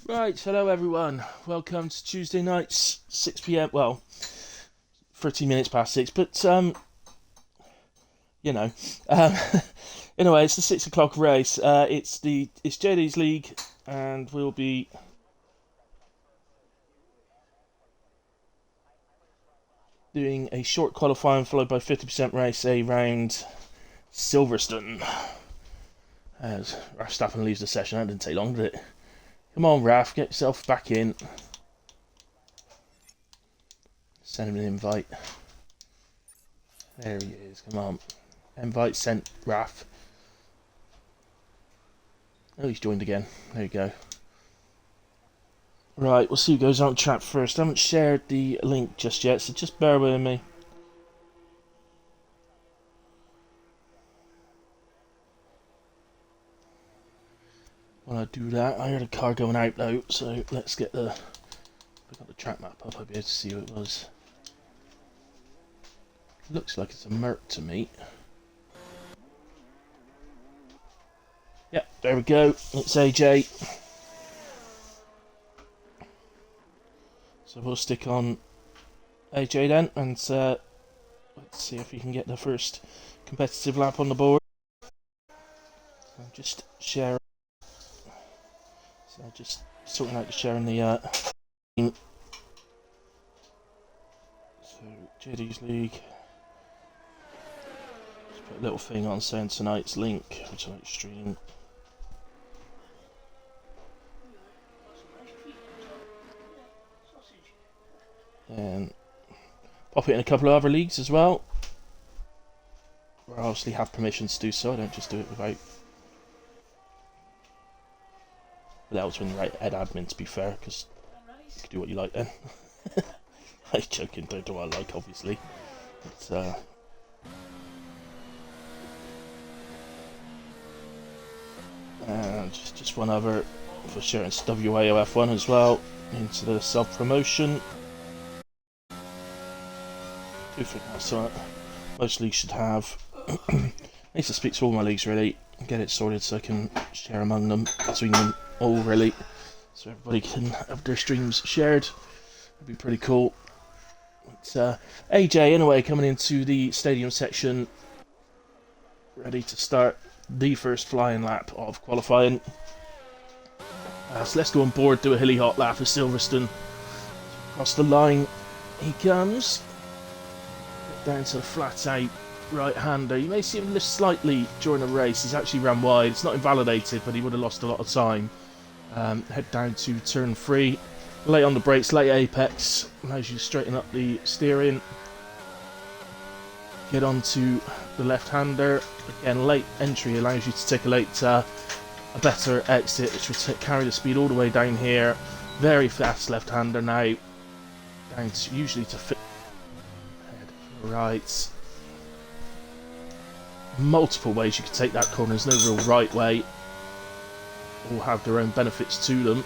Right, hello everyone. Welcome to Tuesday nights, 6 p.m. Well, 30 minutes past 6, but you know. Um, anyway, it's the 6 o'clock race. It's JD's League, and we'll be doing a short qualifying followed by 50% race, a round Silverstone. As Verstappen leaves the session, that didn't take long, did it? Come on, Raf, get yourself back in. Send him an invite. There he is. Come on. Invite sent, Raf. Oh, he's joined again. There you go. Right, we'll see who goes on track first. I haven't shared the link just yet, so just bear with me. When I do that, I heard a car going out though, so let's get the... I got the track map up, I'll be able to see who it was. Looks like it's a Merc to me. Yep, there we go. It's AJ. So we'll stick on AJ then, and let's see if we can get the first competitive lap on the board. So just share. So just sorting out sharing the team. So JD's League. Just put a little thing on saying tonight's link for tonight's stream. And pop it in a couple of other leagues as well, where I obviously have permission to do so. I don't just do it without. But that was when the right head admin, to be fair, because you can do what you like then. I'm joking, don't do what I like, obviously. But, and just one other for sharing WAOF1 as well into the self-promotion. Do think that's what most leagues should have. I need to speak to all my leagues really, get it sorted so I can share among them, between them all really, so everybody can have their streams shared. That'd be pretty cool. But, AJ anyway coming into the stadium section, ready to start the first flying lap of qualifying. So let's go on board, do a hilly hot lap of Silverstone. Across the line he comes. Down to the flat out right hander. You may see him lift slightly during the race. He's actually ran wide. It's not invalidated, but he would have lost a lot of time. Head down to turn 3. Late on the brakes, late apex. Allows you to straighten up the steering. Get onto the left hander. Again, late entry allows you to take a better exit, which will carry the speed all the way down here. Very fast left hander now. Down to, usually to fit. Right. Multiple ways you can take that corner. There's no real right way. All have their own benefits to them.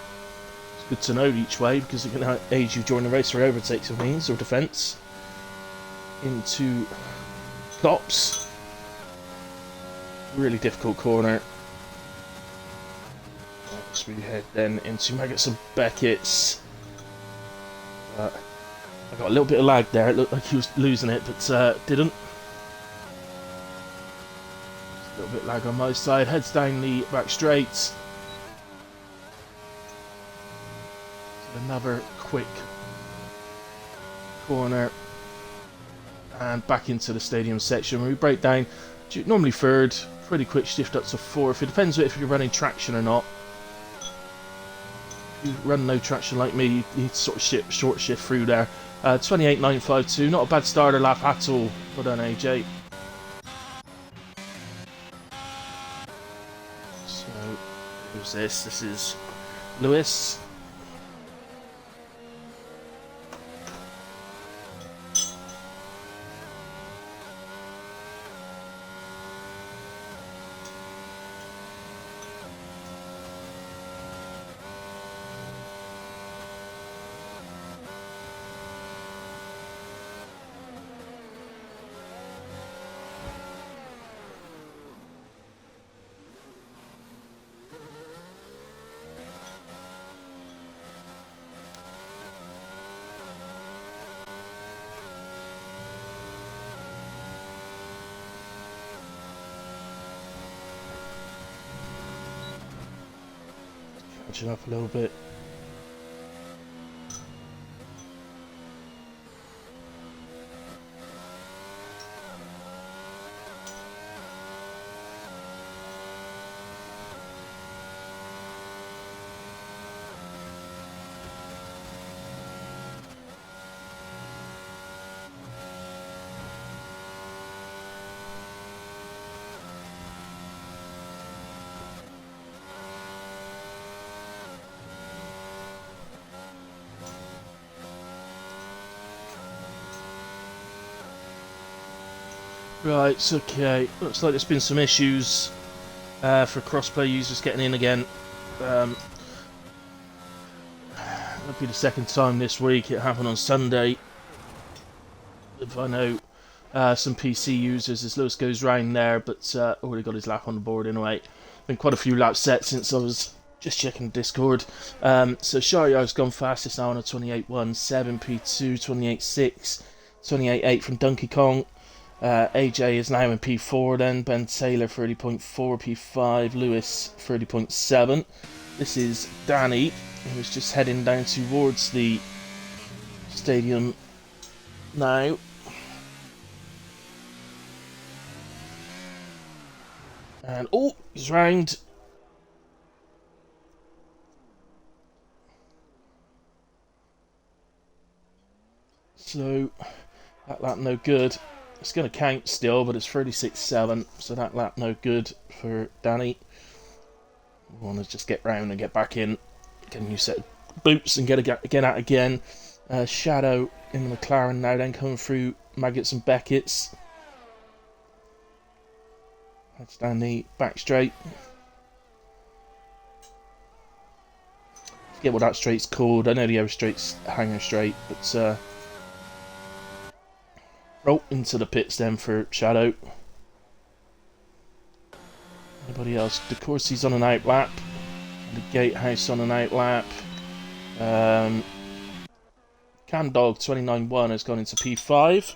It's good to know each way because it can aid you during the race or overtakes of means or defence. Into Cops. Really difficult corner. So we head then into Maggots and Beckett's. I got a little bit of lag there, it looked like he was losing it, but didn't. Just a little bit lag on my side, heads down the back straight. Another quick corner. And back into the stadium section where we break down, normally third, pretty quick shift up to fourth. It depends if you're running traction or not. If you run no traction like me, you need to sort of short shift through there. 28.952, not a bad starter lap at all. Well done, AJ. So, who's this? This is Lewis. catching up a little bit. Right, okay. Looks like there's been some issues for crossplay users getting in again. It'll be the second time this week. It happened on Sunday. If I know some PC users, as Lewis goes round there, but already got his lap on the board anyway. Been quite a few laps set since I was just checking Discord. So Shariar's gone fastest now on a 28.1, 7P2, 28.6, 28.8 from Donkey Kong. AJ is now in P4 then, Ben Taylor 30.4, P5, Lewis 30.7. This is Danny, who is just heading down towards the stadium now. And, oh, he's round. So, that lap no good. It's going to count still, but it's 36.7, so that lap no good for Danny. We want to just get round and get back in, get a new set of boots and get out again. Shadow in the McLaren now, then coming through Maggots and Beckett's. That's down the back straight. Forget what that straight's called. I know the other straight's Hanger Straight, but roll into the pits then for Shadow. Anybody else? De Courcy's on an out lap. The Gatehouse on an out lap. Cam Dog 29.1 has gone into P5.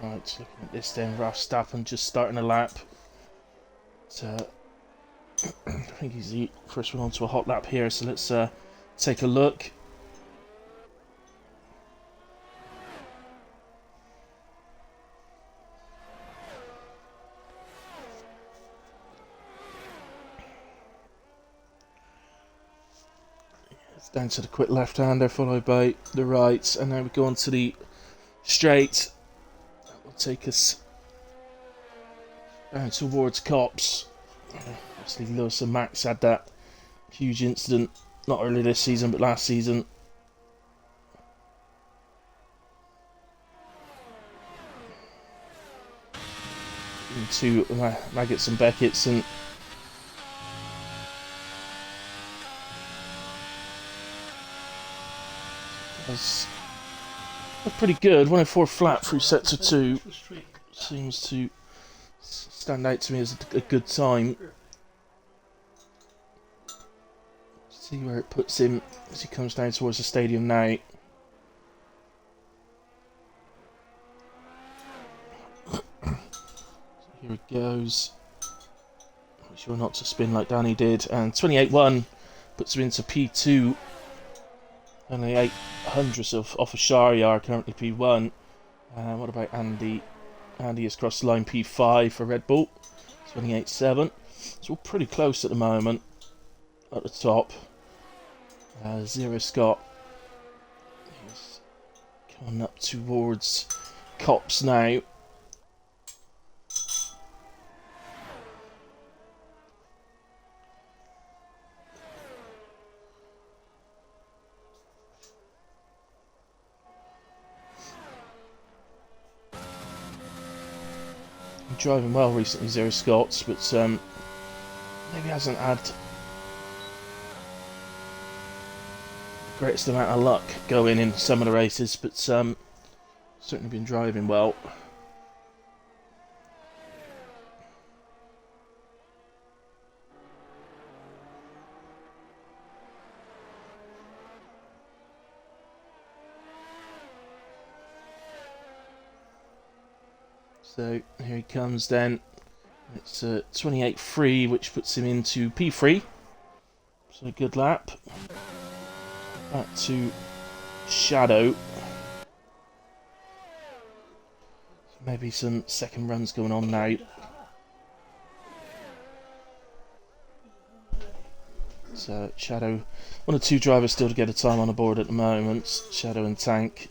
Right, looking at this then, Verstappen just starting a lap. So, I think he's the first one onto a hot lap here, so let's take a look. It's down to the quick left-hander, followed by the right, and then we go on to the straight. Take us down towards Cops. Obviously Lewis and Max had that huge incident, not early this season but last season. Into Maggots and Beckett's, and that's pretty good. 104 flat through sets of 2 seems to stand out to me as a good time. See where it puts him as he comes down towards the stadium now. So here it goes. Make sure not to spin like Danny did, and 28.1 puts him into P2. Only 8 hundredths off of Shariar, currently P1. What about Andy? Andy has crossed the line P5 for Red Bull. 28.7. It's all pretty close at the moment. At the top. Zero Scott. He's coming up towards Cops now. Driving well recently, Zero Scots, but maybe hasn't had the greatest amount of luck going in some of the races. But certainly been driving well. So here he comes then. It's 28.3, which puts him into P3. So good lap. Back to Shadow. Maybe some second runs going on now. So Shadow, one of two drivers still to get a time on the board at the moment. Shadow and Tank.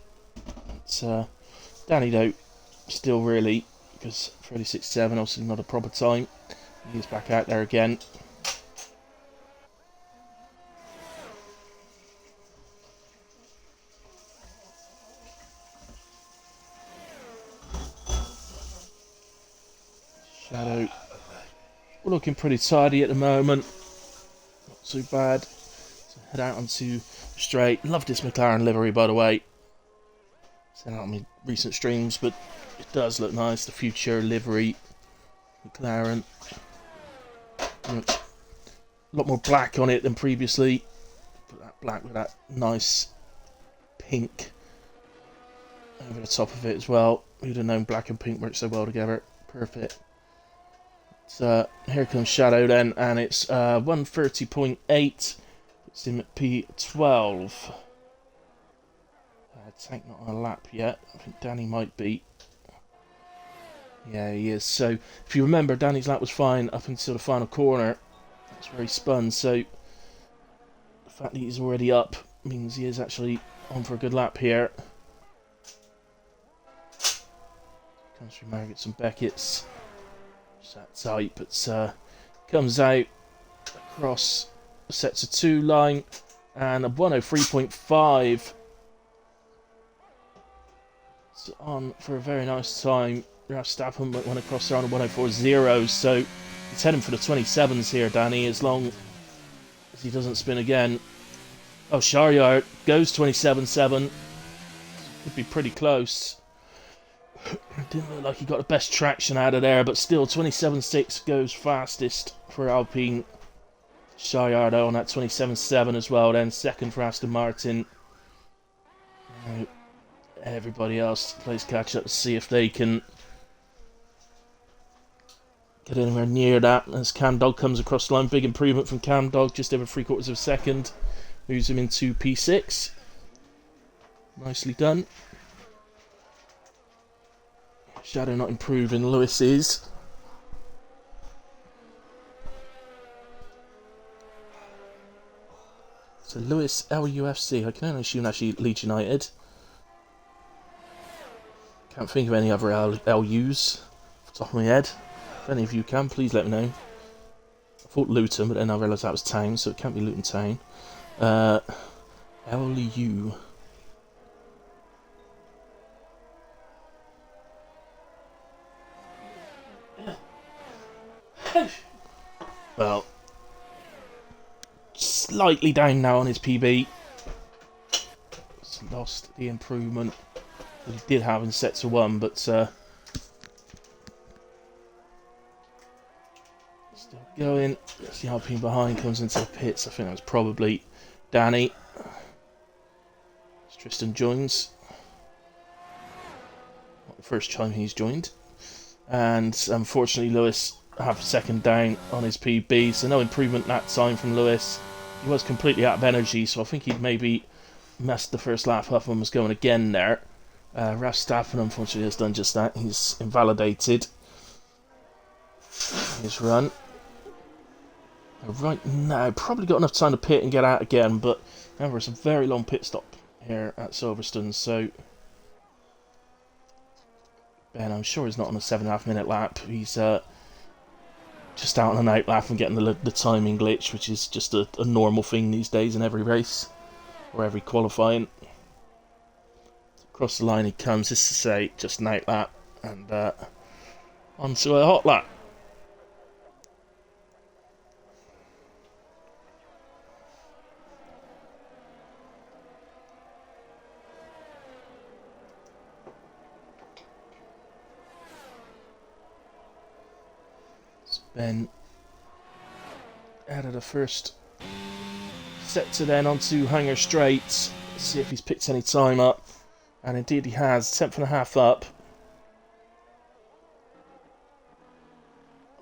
It's Danny though, still really, because 36.7 obviously not a proper time. He's back out there again. Shadow, we're looking pretty tidy at the moment. Not too bad. So head out onto straight. Love this McLaren livery, by the way. Seen out on my recent streams, but it does look nice. The future livery McLaren. A lot more black on it than previously. But that black with that nice pink over the top of it as well. Who'd have known black and pink work so well together? Perfect. So here comes Shadow then, and it's 130.8. Puts him at P12. Tank not on a lap yet. I think Danny might be. Yeah, he is. So if you remember, Danny's lap was fine up until the final corner. That's where he spun. So the fact that he's already up means he is actually on for a good lap here. Comes through Margaret's and Beckett's. Just that tight, but comes out across the sets of 2 line and a 103.5. It's on for a very nice time. Verstappen went across there on a 104.0, so he's heading for the 27s here, Danny, as long as he doesn't spin again. Oh, Shariard goes 27.7. Could be pretty close. Didn't look like he got the best traction out of there, but still 27.6 goes fastest for Alpine. Shariard on that 27.7 as well, then second for Aston Martin. Everybody else plays catch up to see if they can get anywhere near that. As Cam Dog comes across the line, big improvement from Cam Dog, just over 3/4 of a second. Moves him into P6. Nicely done. Shadow not improving, Lewis is. So Lewis, LUFC, I can only assume actually Leeds United. Can't think of any other LUs off the top of my head. If any of you can, please let me know. I thought Luton, but then I realised that was Town, so it can't be Luton Town. LU. Well, slightly down now on his PB. He's lost the improvement that he did have in sets of 1, but still going. As the Alpine behind comes into the pits, I think that was probably Danny. As Tristan joins. Not the first time he's joined. And unfortunately Lewis have second down on his PB, so no improvement that time from Lewis. He was completely out of energy, so I think he'd maybe messed the first lap up and was going again there. Verstappen unfortunately has done just that. He's invalidated his run. Right now, probably got enough time to pit and get out again, but remember it's a very long pit stop here at Silverstone, so Ben, I'm sure he's not on a 7.5 minute lap. He's just out on an out lap and getting the timing glitch, which is just a normal thing these days in every race or every qualifying. Across the line he comes, just to say, just an out lap and onto a hot lap. Ben added a first sector then onto Hanger Straight. See if he's picked any time up. And indeed he has. 10th and a half up.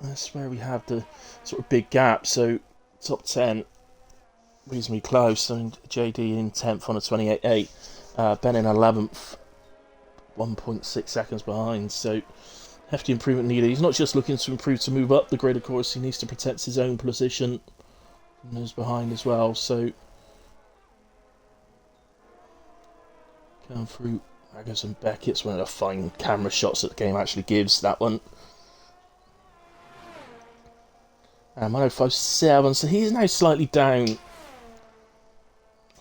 That's where we have the sort of big gap. So top 10 reasonably close. So JD in 10th on a 28.8. Ben in 11th. 1.6 seconds behind. So hefty improvement needed. He's not just looking to improve to move up the grid, of course. He needs to protect his own position from those behind as well. So going through Maggers and Beckett's one of the fine camera shots that the game actually gives, that one. And 105.7, so he's now slightly down.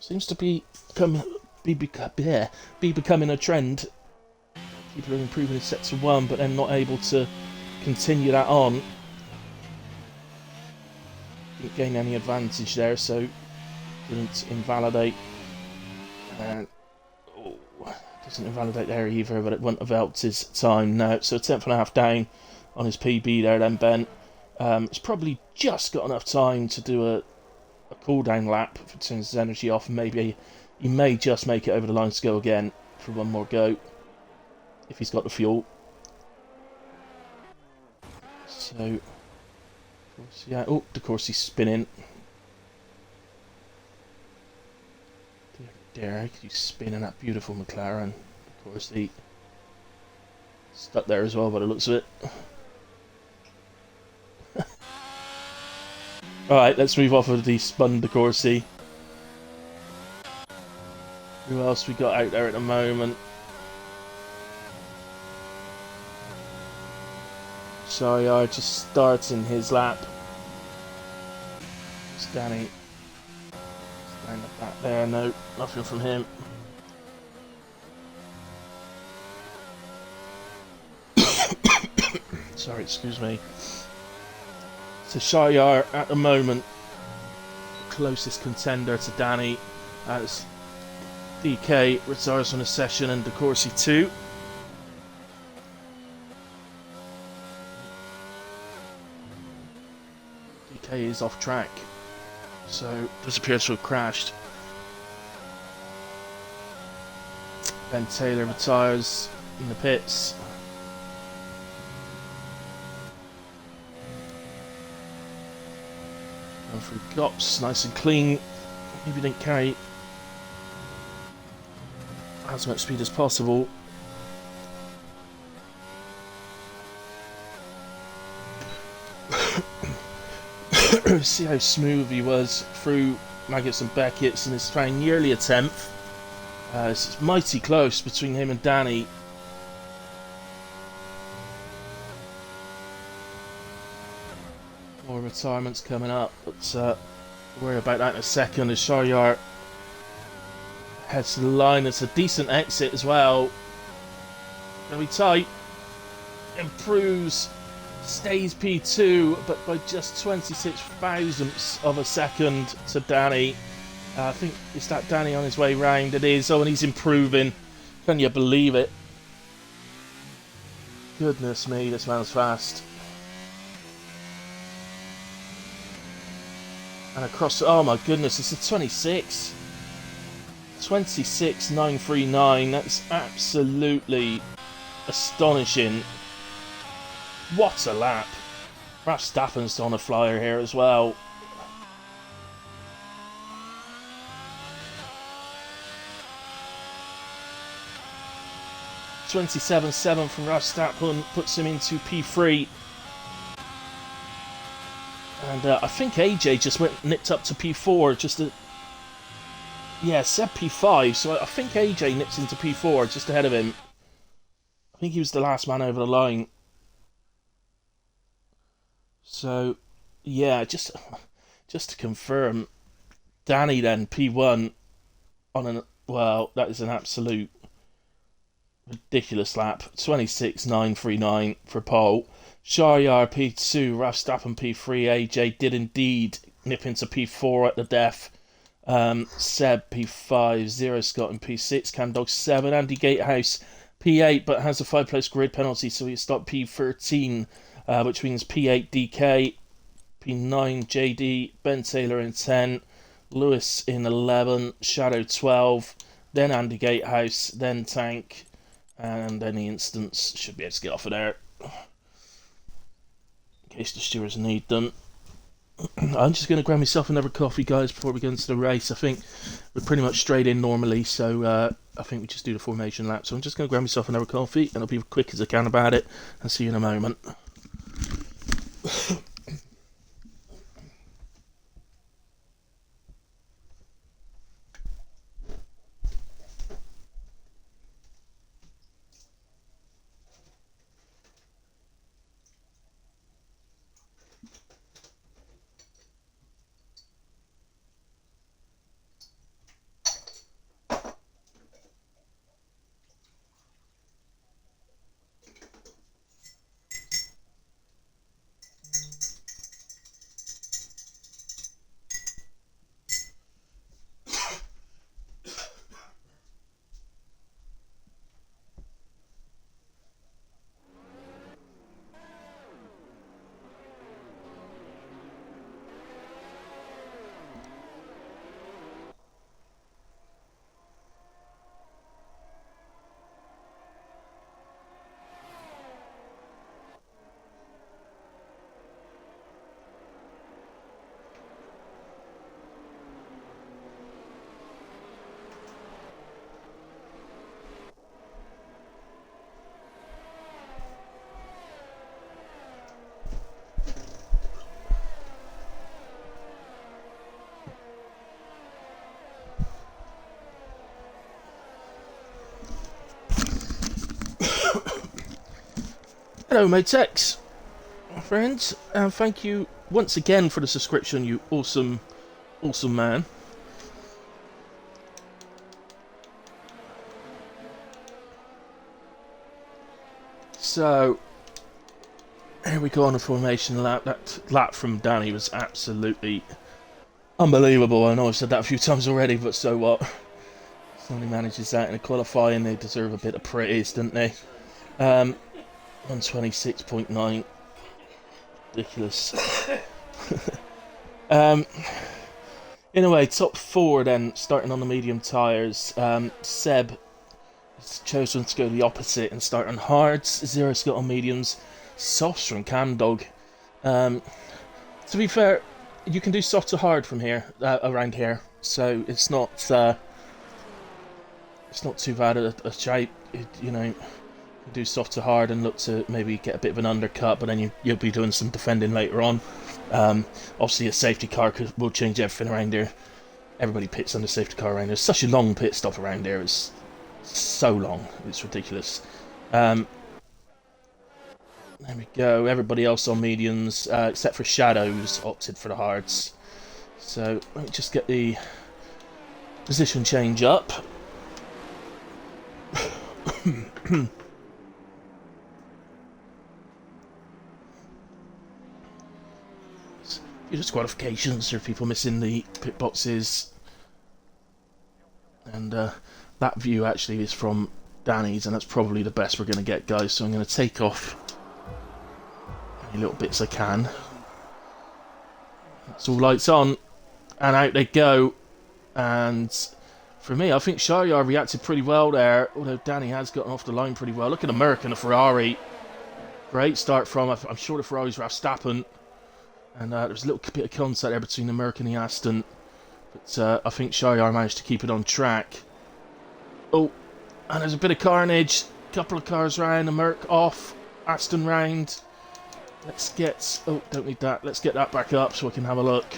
Seems to be becoming a trend. People are improving in sector 1, but then not able to continue that on. Didn't gain any advantage there, so didn't invalidate. And doesn't invalidate there either, but it wouldn't have helped his time now. So 10th and a half down on his PB there then, Ben. It's probably just got enough time to do a cool-down lap if it turns his energy off, and maybe he may just make it over the line to go again for one more go, if he's got the fuel. So, of course, yeah, oh, of course he's spinning. Derek, he's spinning that beautiful McLaren. Of course, he stuck there as well by the looks of it. Alright, let's move off of the spun De Corsi. Who else we got out there at the moment? Shayar just starting his lap. Standing at the back there, no, nothing from him. Sorry, excuse me. So Shayar at the moment, closest contender to Danny, as DK retires from the session and De Corsi 2. DK is off track, so does appear to have crashed. Ben Taylor retires in the pits. Going through Gops, nice and clean. Maybe didn't carry as much speed as possible. See how smooth he was through Maggots and Beckett's, and it's found nearly a 10th. It's mighty close between him and Danny. More retirements coming up, but we'll worry about that in a second. As Shayar heads to the line, it's a decent exit as well. Gonna be tight. Improves, stays P2, but by just 26 thousandths of a second to Danny. I think, is that Danny on his way round? It is. Oh, and he's improving. Can you believe it? Goodness me, this man's fast. And across, oh my goodness, it's a 26. 26.939. That's absolutely astonishing. What a lap. Verstappen's on a flyer here as well. .27.7 from Verstappen puts him into P3. And I think AJ just nipped up to P4 just to... Yeah, Seb P5, so I think AJ nips into P4 just ahead of him. I think he was the last man over the line. So, yeah, just to confirm, Danny then, P1 on an... Well, that is an absolute ridiculous lap. 26.939 for pole. Shayar P2, Verstappen P3, AJ did indeed nip into P4 at the death. Seb P5, Zero Scott in P6, Camdog 7, Andy Gatehouse P8, but has a 5-place grid penalty, so he stopped P13. which means P8 DK, P9 JD, Ben Taylor in 10, Lewis in 11, Shadow 12, then Andy Gatehouse, then Tank, and any instance should be able to get off of there in case the stewards need them. I'm just going to grab myself another coffee, guys, before we go into the race. I think we're pretty much straight in normally, so I think we just do the formation lap. So I'm just going to grab myself another coffee, and I'll be as quick as I can about it, and see you in a moment. Hello, matex, friends, and thank you once again for the subscription, you awesome man. So, here we go on the formation lap. That lap from Danny was absolutely unbelievable. I know I've said that a few times already, but so what? Somebody manages that in a qualifying, they deserve a bit of praise, don't they? 126.9. Ridiculous. Anyway, top 4 then, starting on the medium tyres. Seb has chosen to go the opposite and start on hards. Zero Scott on mediums. Softs from Camdog. To be fair, you can do soft to hard from here, around here. So it's not too bad a shape, you know. Do soft to hard and look to maybe get a bit of an undercut, but then you'll be doing some defending later on. Obviously a safety car will change everything around here. Everybody pits on the safety car around here. It's such a long pit stop around here. It's so long. It's ridiculous. There we go. Everybody else on mediums, except for Shadows, opted for the hards. So let me just get the position change up. Few disqualifications for people missing the pit boxes, and that view actually is from Danny's, and that's probably the best we're going to get, guys. So I'm going to take off any little bits I can. That's all lights on, and out they go. And for me, I think Shahryar reacted pretty well there, although Danny has gotten off the line pretty well. Look at the Merc and the Ferrari. Great start from, I'm sure the Ferrari's Verstappen. And there's a little bit of contact there between the Merc and the Aston. But I think Shahryar managed to keep it on track. Oh, and there's a bit of carnage. Couple of cars round. The Merc off. Aston round. Let's get... Oh, don't need that. Let's get that back up so I can have a look.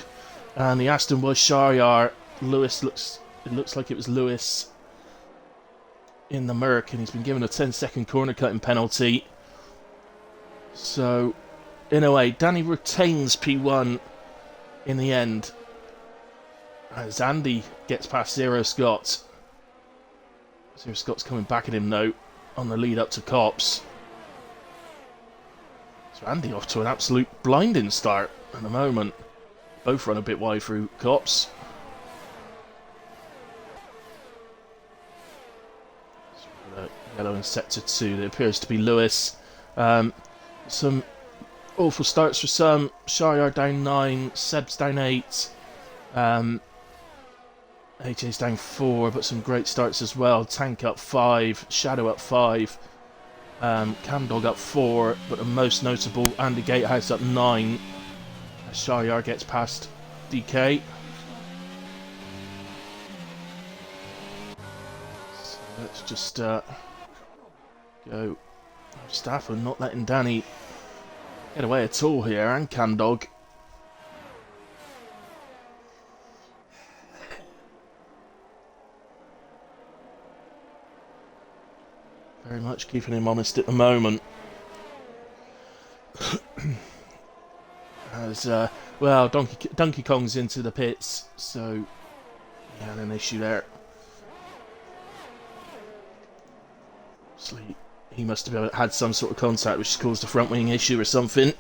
And the Aston was Shahryar. Lewis looks... It looks like it was Lewis in the Merc. And he's been given a 10-second corner cutting penalty. So... In a way, Danny retains P1 in the end. As Andy gets past Zero Scott. Zero Scott's coming back at him though, on the lead up to Cops. So Andy off to an absolute blinding start at the moment. Both run a bit wide through Cops. So yellow in sector 2, there appears to be Lewis. Some Awful starts for some. Shire down 9, Seb's down 8. AJ's down 4, but some great starts as well. Tank up 5, Shadow up 5, Camdog up 4, but the most notable, Andy Gatehouse up 9. As Shire gets past DK. So let's just go. Stafford not letting Danny get away at all here, and Camdog. Very much keeping him honest at the moment. As, well, Donkey Kong's into the pits, so he had an issue there. Obviously, he must have had some sort of contact which caused a front wing issue or something.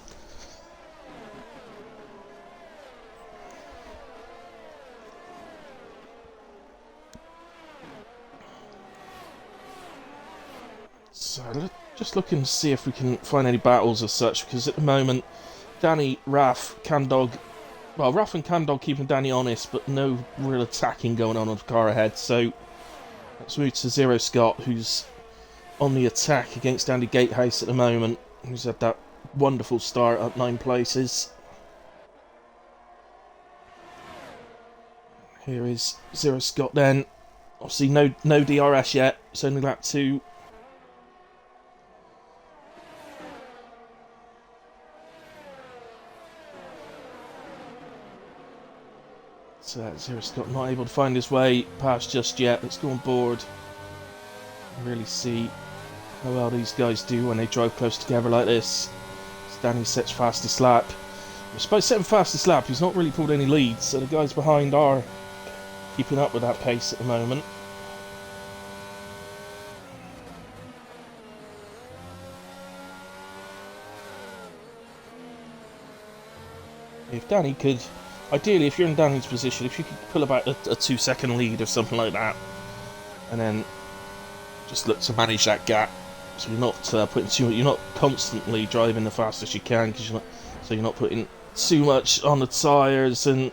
So let's just looking to see if we can find any battles as such, because at the moment Danny, Raph, Camdog, well, Raph and Camdog keeping Danny honest, but no real attacking going on the car ahead. So let's move to Zero Scott, who's on the attack against Andy Gatehouse at the moment, who's had that wonderful start up 9 places. Here is Zero Scott then. Obviously no DRS yet, it's only lap 2. So Zero Scott not able to find his way past just yet. Let's go on board and really see how well these guys do when they drive close together like this. Danny sets fastest lap. Despite setting fastest lap, he's not really pulled any leads, so the guys behind are keeping up with that pace at the moment. If Danny could, ideally, if you're in Danny's position, if you could pull about a 2-second lead or something like that, and then just look to manage that gap, so you're not you're not constantly driving the fastest you can, because you're not putting too much on the tyres. And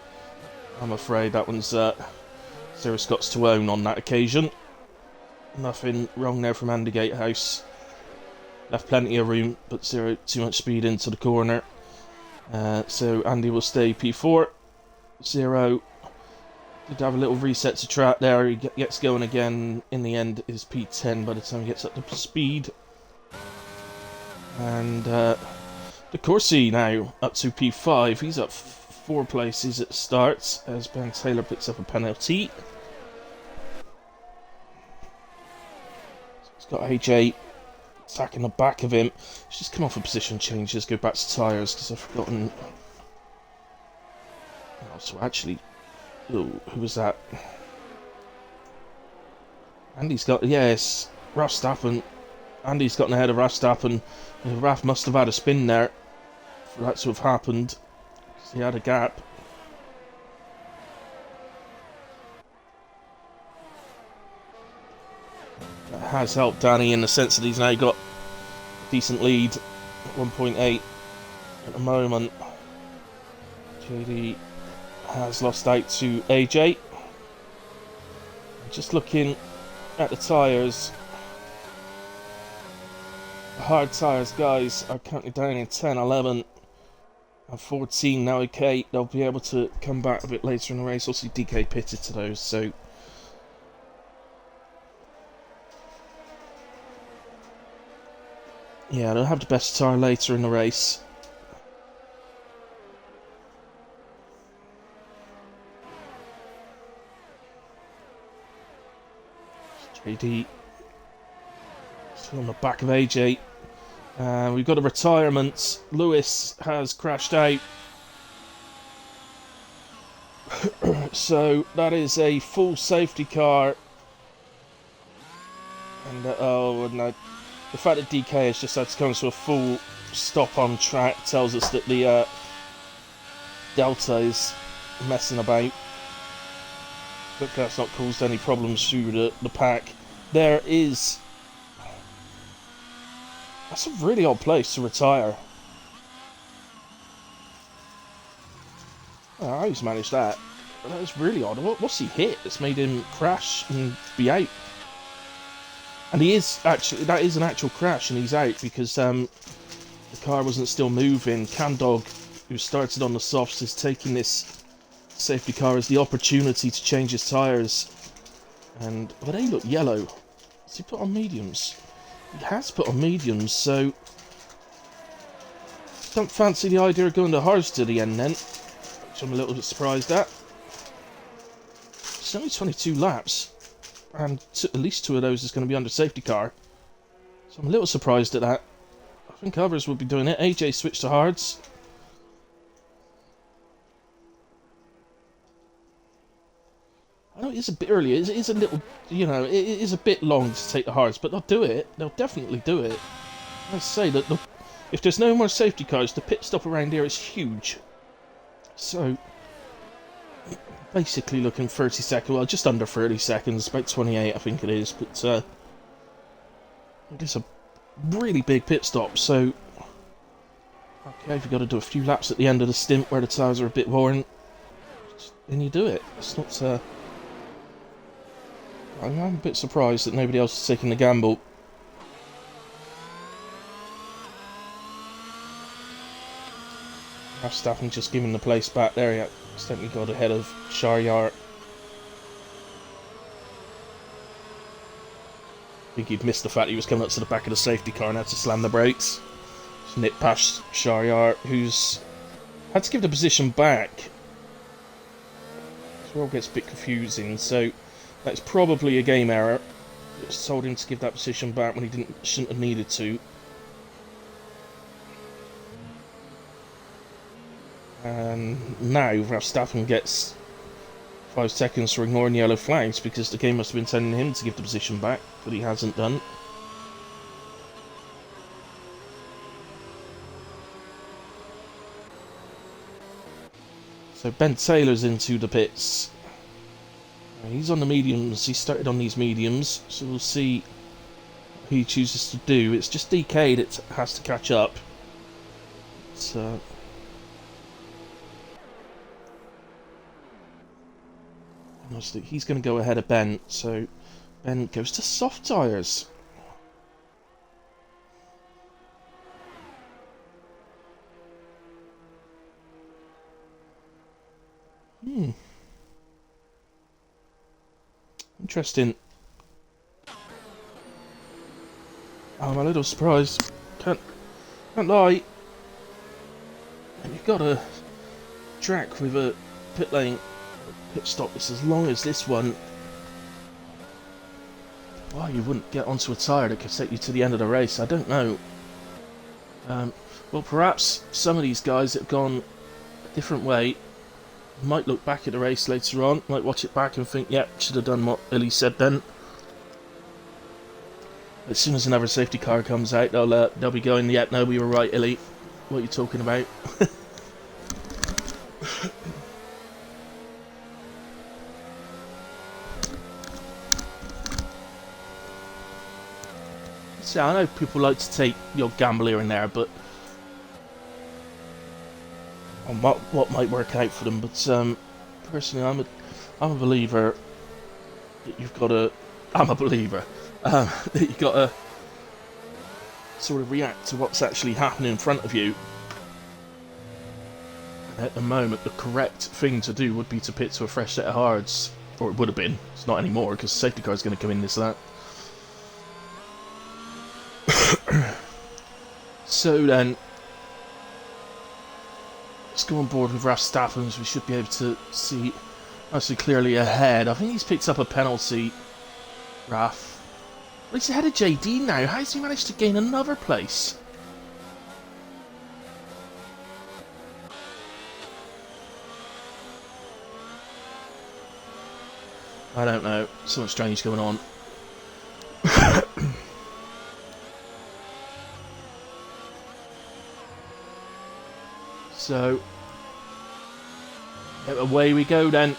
I'm afraid that one's Zero Scott's to own on that occasion. Nothing wrong there from Andy Gatehouse. Left plenty of room, but Zero too much speed into the corner. So Andy will stay P4. Zero did have a little reset to track there. He gets going again. In the end, is P10 by the time he gets up to speed. And the Corsi now up to P5. He's up 4 places at the start as Ben Taylor picks up a penalty. So he's got AJ attacking the back of him. Let's just come off of position changes, go back to tyres, because I've forgotten. Oh, so actually, ooh, who was that? Andy's got, yes, Verstappen. Andy's gotten ahead of Verstappen. Raf must have had a spin there for that to have happened, because he had a gap. That has helped Danny in the sense that he's now got a decent lead, 1.8 at the moment. JD has lost out to AJ. Just looking at the tyres, the hard tyres, guys, are currently down in 10, 11 and 14 now. Okay, they'll be able to come back a bit later in the race. Also DK pitted to those, so yeah, they'll have the best tyre later in the race. JD still on the back of AJ. We've got a retirement. Lewis has crashed out. So that is a full safety car. And the fact that DK has just had to come to a full stop on track tells us that the Delta is messing about. But that's not caused any problems through the pack. There is... That's a really odd place to retire. Oh, how he's managed that. That was really odd. What's he hit that's made him crash and be out? And he is actually, that is an actual crash and he's out because the car wasn't still moving. Camdog, who started on the softs, is taking this safety car as the opportunity to change his tyres. And, but they look yellow. Has he put on mediums? He has put on mediums, so don't fancy the idea of going to hards to the end then, which I'm a little bit surprised at. It's only 22 laps, and at least 2 of those is going to be under safety car, so I'm a little surprised at that. I think others will be doing it. AJ switched to hards. I know it is a bit early, it is a little, you know, it is a bit long to take the hards, but they'll do it. They'll definitely do it. I say that if there's no more safety cars, the pit stop around here is huge. So, basically looking 30 seconds, well, just under 30 seconds, about 28 I think it is, but it is a really big pit stop, so okay, if you've got to do a few laps at the end of the stint where the tyres are a bit worn, then you do it. It's not, I'm a bit surprised that nobody else is taking the gamble. Verstappen just giving the place back there, he accidentally got ahead of Shahryar. I think he'd missed the fact he was coming up to the back of the safety car and had to slam the brakes. Just nipped past Shahryar, who's had to give the position back. So it all gets a bit confusing, so that's probably a game error. It's told him to give that position back when he shouldn't have needed to. And now Verstappen gets 5 seconds for ignoring yellow flags because the game must have been telling him to give the position back, but he hasn't done. So Ben Taylor's into the pits. He's on the mediums, he started on these mediums, so we'll see what he chooses to do. It's just DK that has to catch up. So he's going to go ahead of Ben, so Ben goes to soft tyres. Interesting. I'm a little surprised. Can't lie. And you've got a track with a pit lane, pit stop that's as long as this one. Why you wouldn't get onto a tyre that could take you to the end of the race, I don't know. Well, perhaps some of these guys that have gone a different way might look back at the race later on, might watch it back and think, yep, should have done what Illy said then. As soon as another safety car comes out, they'll be going, yep, no, we were right, Illy. What are you talking about? See, I know people like to take your gamble here and there, but on what might work out for them. But personally, I'm a believer that you've got to. I'm a believer that you've got to sort of react to what's actually happening in front of you. At the moment, the correct thing to do would be to pit to a fresh set of hards, or it would have been. It's not anymore because the safety car is going to come in this lap. So then, let's go on board with Verstappen, so we should be able to see nicely clearly ahead. I think he's picked up a penalty, Raf. But he's ahead of JD now. How's he managed to gain another place? I don't know. Something strange going on. So, away we go then.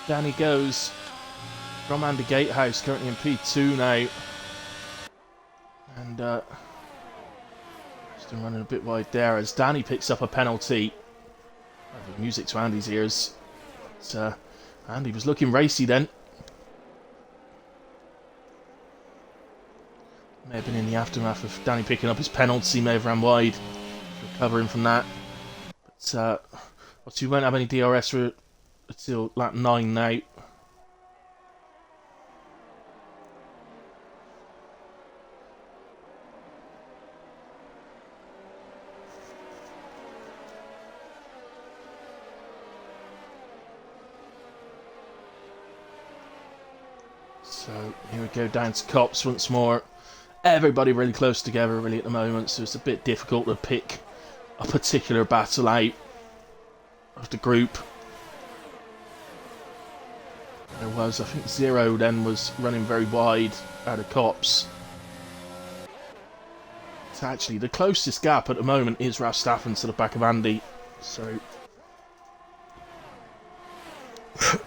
Down he goes from Andy Gatehouse, currently in P2 now. And, just running a bit wide there as Danny picks up a penalty. Music to Andy's ears. But, Andy was looking racy then. May have been in the aftermath of Danny picking up his penalty, may have ran wide, recovering from that. But obviously we won't have any DRS until lap 9 now. So here we go down to Cops once more. Everybody really close together really at the moment, so it's a bit difficult to pick a particular battle out of the group. There was, I think Zero then was running very wide out of Cops. So actually the closest gap at the moment is Verstappen to the back of Andy. So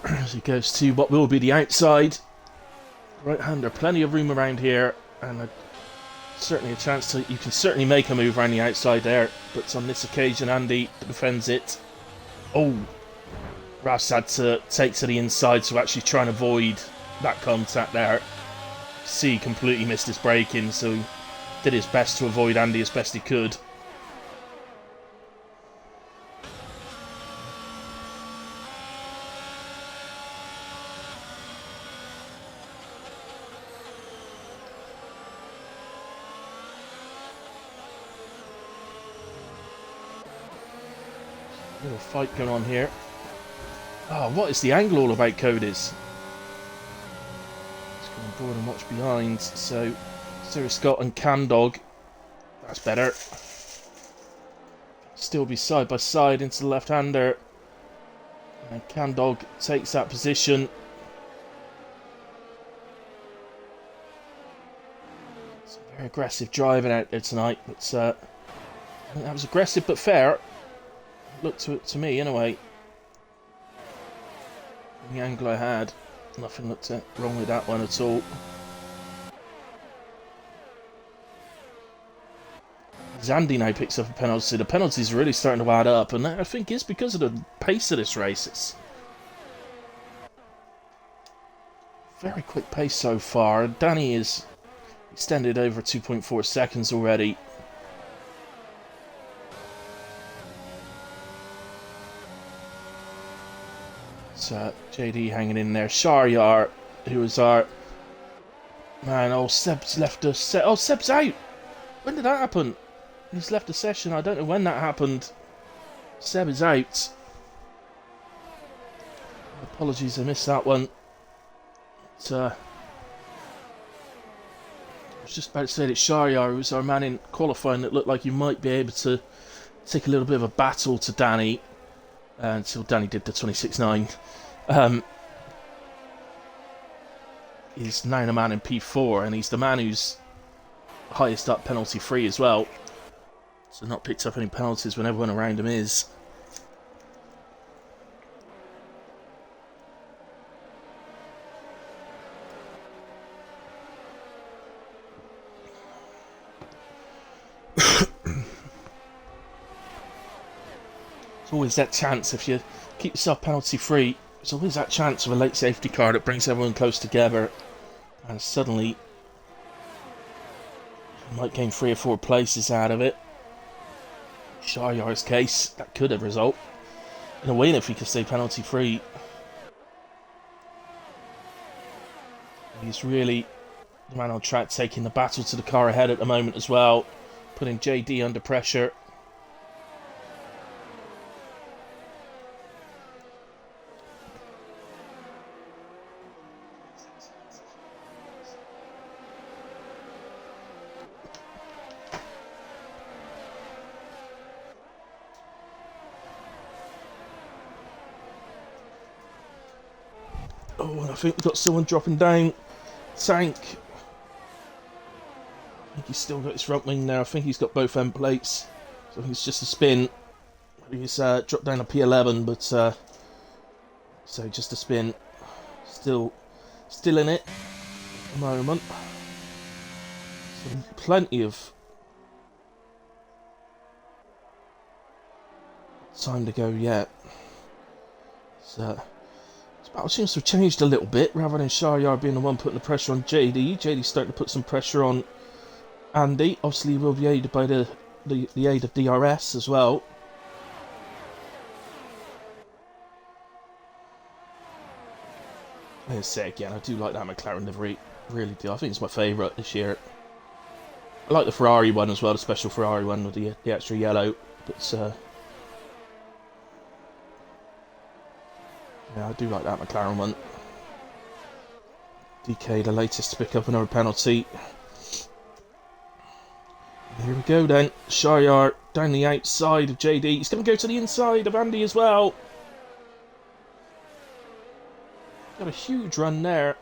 as he goes to what will be the outside. Right-hander, plenty of room around here, and certainly a chance to, you can certainly make a move around the outside there, but on this occasion Andy defends it. Oh, Ras had to take to the inside to actually try and avoid that contact there. C completely missed his braking, so he did his best to avoid Andy as best he could. Little fight going on here. Oh, what is the angle all about, Codys? Let's go on board and watch behind. So, Sarah Scott and Camdog. That's better. Still be side by side into the left-hander. And Camdog takes that position. It's a very aggressive driving out there tonight, but I think that was aggressive but fair. Looked to me anyway. The angle I had, nothing looked wrong with that one at all. Zandy now picks up a penalty. The penalties are really starting to add up, and that, I think, is because of the pace of this race. It's very quick pace so far. Danny is extended over 2.4 seconds already. JD hanging in there. Sharyar, who was our man. Oh, Seb's left us. Oh, Seb's out. When did that happen? He's left the session. I don't know when that happened. Seb is out. Apologies, I missed that one. But, I was just about to say that Sharyar, who was our man in qualifying, that looked like he might be able to take a little bit of a battle to Danny. Until Danny did the 26.9. He's now a man in P4, and he's the man who's highest up penalty free as well. So not picked up any penalties when everyone around him is. There's always that chance, if you keep yourself penalty free, there's always that chance of a late safety car that brings everyone close together, and suddenly you might gain 3 or 4 places out of it. Sharyar's case, that could have result in a win if he could stay penalty free. He's really the man on track, taking the battle to the car ahead at the moment as well, putting JD under pressure. Oh, and I think we've got someone dropping down. Tank. I think he's still got his front wing there. I think he's got both end plates. So I think it's just a spin. He's dropped down a P11, but so just a spin. Still in it at the moment. So plenty of time to go yet. This battle seems to have changed a little bit. Rather than Shahryar being the one putting the pressure on JD, JD's starting to put some pressure on Andy. Obviously, he will be aided by the aid of DRS as well. I'm going to say again, I do like that McLaren livery. Really do. I think it's my favourite this year. I like the Ferrari one as well, the special Ferrari one with the extra yellow. But yeah, I do like that McLaren one. DK, the latest to pick up another penalty. Here we go then. Shahryar down the outside of JD. He's going to go to the inside of Andy as well. Got a huge run there.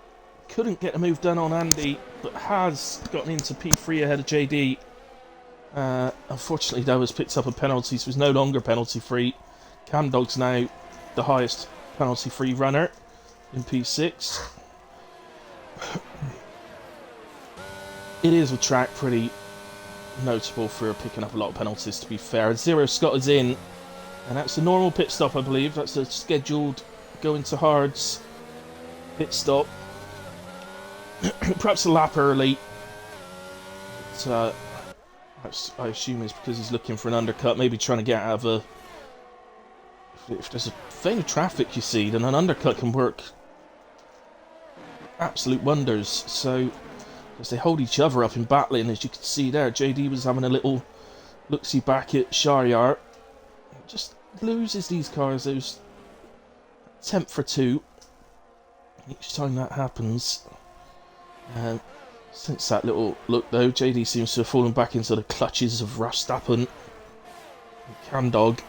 Couldn't get the move done on Andy, but has gotten into P3 ahead of JD. Unfortunately, though, has picked up a penalty, so he's no longer penalty free. Camdog's now the highest penalty free runner in P6. It is a track pretty notable for picking up a lot of penalties, to be fair. Zero Scott is in, and that's a normal pit stop, I believe. That's a scheduled going to hards pit stop. Perhaps a lap early. But, I assume it's because he's looking for an undercut, maybe trying to get out of a... If there's a vein of traffic, you see, then an undercut can work absolute wonders. So, as they hold each other up in battling, as you can see there, JD was having a little look-see back at Shahryar. Just loses these cars, those 10th for 2. Each time that happens. Since that little look, though, JD seems to have fallen back into the clutches of Verstappen and Camdog.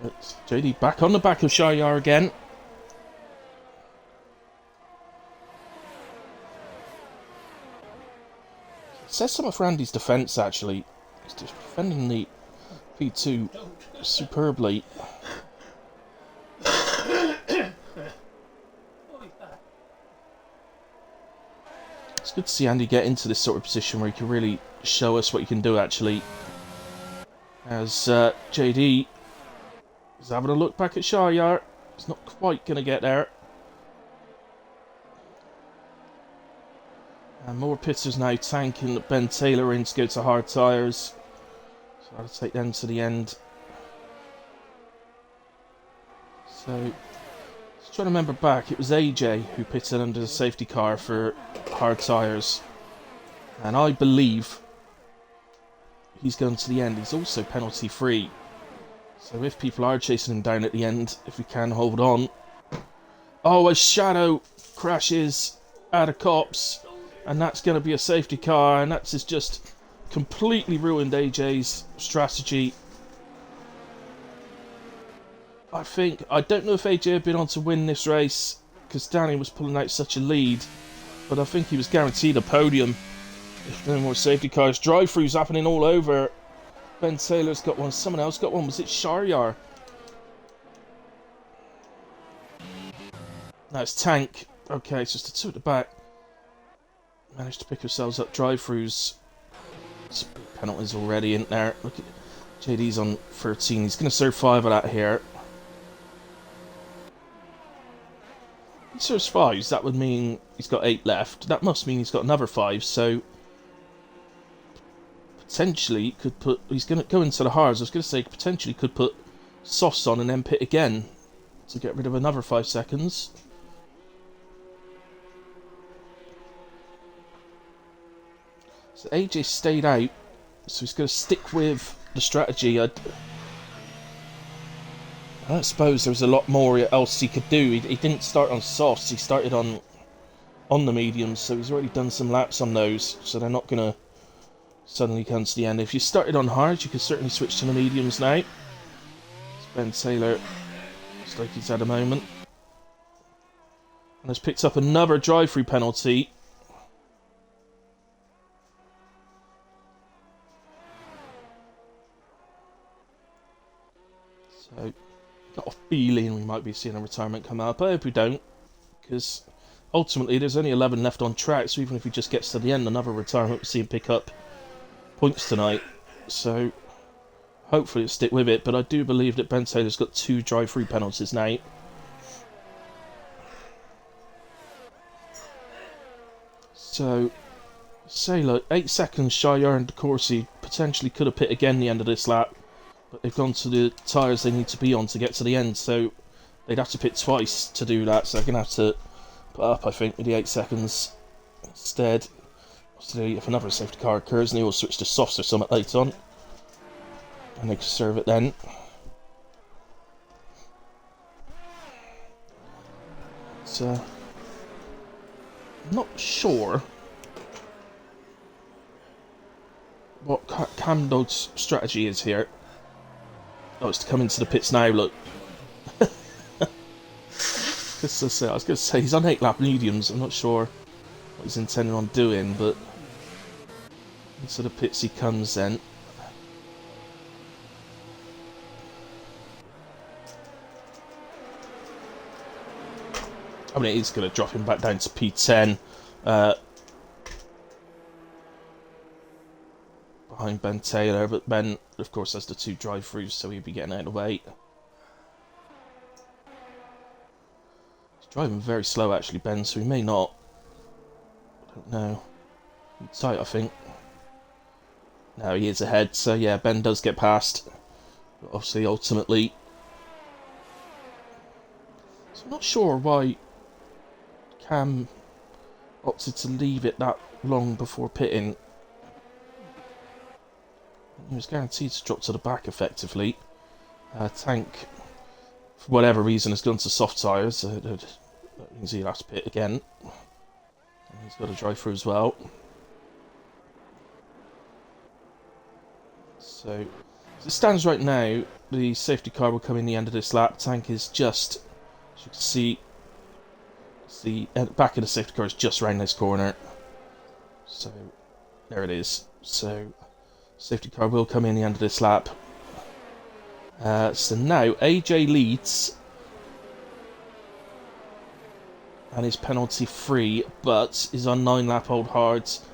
It's JD back on the back of Shahryar again. It says something for Andy's defence, actually. He's defending the P2 superbly. It's good to see Andy get into this sort of position where he can really show us what he can do, actually. As JD is having a look back at Shahryar. He's not quite going to get there. And more pitters now tanking Ben Taylor in to go to hard tyres. So I'll take them to the end. So, just trying to remember back, it was AJ who pitted under the safety car for hard tyres. And I believe he's going to the end. He's also penalty free. So if people are chasing him down at the end, if we can hold on. Oh, a shadow crashes out of cops. And that's going to be a safety car. And that's just completely ruined AJ's strategy. I don't know if AJ had been on to win this race, because Danny was pulling out such a lead. But I think he was guaranteed a podium if no more safety cars. Drive-throughs happening all over. Ben Taylor's got one. Someone else got one. Was it Shahryar? No, it's Tank. Okay, it's just the two at the back. Managed to pick ourselves up drive-throughs. Penalties already in there. Look at JD's on 13. He's going to serve 5 of that here. He serves 5s. That would mean he's got 8 left. That must mean he's got another 5. So potentially could put. He's going to go into the hards. I was going to say potentially could put softs on and then pit again to get rid of another 5 seconds. So AJ stayed out, so he's going to stick with the strategy. I don't suppose there was a lot more else he could do. He didn't start on softs, he started on the mediums, so he's already done some laps on those, so they're not going to suddenly comes to the end. If you started on hard, you could certainly switch to the mediums now. Ben Taylor looks like he's had a moment. And has picked up another drive-through penalty. So, got a feeling we might be seeing a retirement come up. I hope we don't, because ultimately there's only 11 left on track, so even if he just gets to the end, another retirement, we'll see him pick up points tonight. So, hopefully he'll stick with it, but I do believe that Ben Taylor's got 2 drive-through penalties now. So, Sailor, 8 seconds shy, and Corsi potentially could have pit again the end of this lap. But they've gone to the tyres they need to be on to get to the end, so they'd have to pit twice to do that, so they're going to have to put up, I think, with the 8 seconds instead. Obviously, if another safety car occurs, and they will switch to softs or something later on, and they can serve it then. So, I'm not sure what Cam Dog's strategy is here. Oh, it's to come into the pits now, look. I was going to say, he's on 8 lap mediums. I'm not sure what he's intending on doing, but into the pits he comes then. I mean, he's going to drop him back down to P10. Behind Ben Taylor, but Ben, of course, has the 2 drive-throughs, so he'll be getting out of the way. He's driving very slow, actually, Ben, so he may not. I don't know. He's tight, I think. No, he is ahead, so yeah, Ben does get past. But obviously, ultimately. So I'm not sure why Cam opted to leave it that long before pitting. He was guaranteed to drop to the back effectively. Tank, for whatever reason, has gone to soft tyres. That means he'll have to pit again. And he's got to drive through as well. So, as it stands right now, the safety car will come in the end of this lap. Tank is just, as you can see, the back of the safety car is just round this corner. So, there it is. So, safety car will come in the end of this lap. So now AJ leads and is penalty free, but is on 9 lap old hards.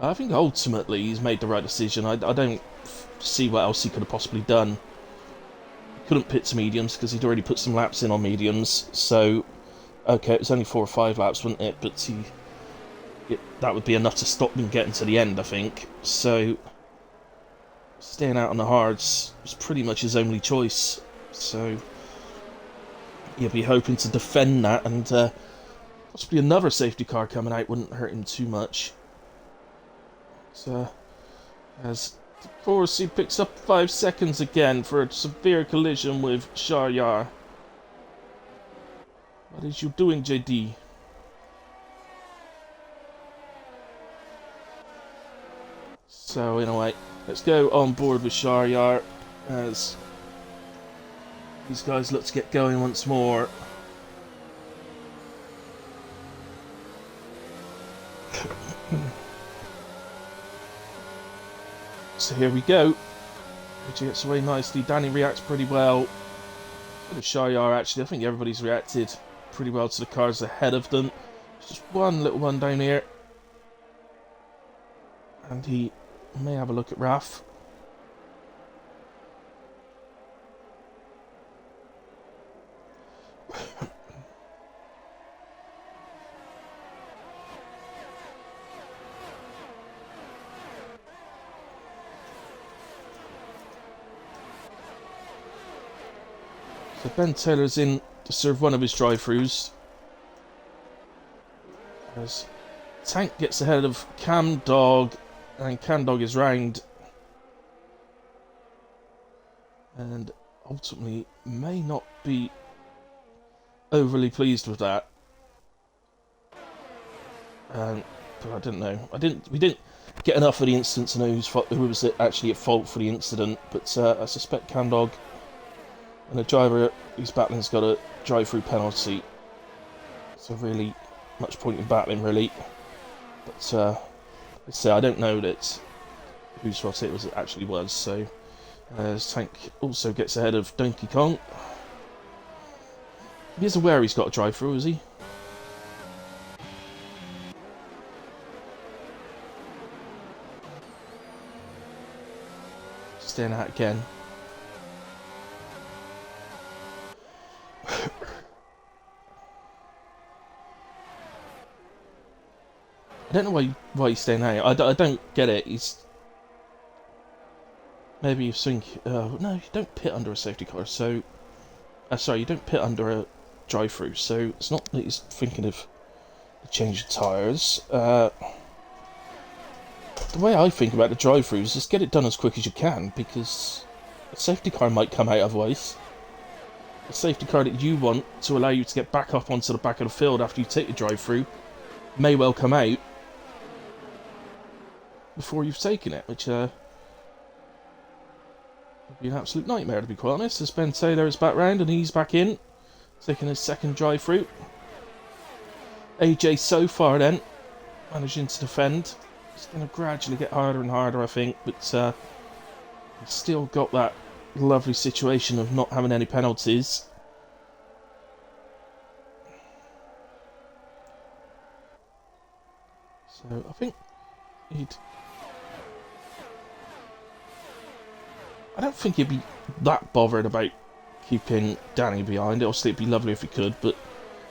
I think ultimately he's made the right decision. I don't see what else he could have possibly done. He couldn't pit to mediums because he'd already put some laps in on mediums. So okay, it was only 4 or 5 laps, wasn't it? But that would be enough to stop him getting to the end, I think. So staying out on the hards was pretty much his only choice. So he'll be hoping to defend that, and possibly another safety car coming out wouldn't hurt him too much. So as of course he picks up 5 seconds again for a severe collision with Sharyar. What is you doing, JD? So anyway, let's go on board with Sharyar as these guys look to get going once more. So here we go. Which gets away nicely. Danny reacts pretty well. With Sharyar, actually, I think everybody's reacted pretty well to the cars ahead of them. There's just one little one down here. And he may have a look at Raf. So Ben Taylor's in to serve one of his drive-throughs. As Tank gets ahead of Cam Dog, and Cam Dog is round. And ultimately may not be overly pleased with that. But I don't know. We didn't get enough of the incident to know who was actually at fault for the incident, but I suspect Camdog and the driver who's battling's got a drive-through penalty. So really, much point in battling, really. But let's say I don't know that whose fault it actually was. So Tank also gets ahead of Donkey Kong. He is aware he's got a drive-through, is he? Staying out again. I don't know why he's staying out. I don't get it. Maybe you think... no, you don't pit under a safety car, so... sorry, you don't pit under a drive-through, so it's not that he's thinking of the change of tyres. The way I think about the drive-through is just get it done as quick as you can, because a safety car might come out otherwise. A safety car that you want to allow you to get back up onto the back of the field after you take the drive-through may well come out before you've taken it, which would be an absolute nightmare, to be quite honest. As Ben Taylor is back round and he's back in, taking his second drive-through. AJ so far then, managing to defend. It's going to gradually get harder and harder, I think, but he's still got that lovely situation of not having any penalties. So I think I don't think he'd be that bothered about keeping Danny behind. Obviously, it'd be lovely if he could, but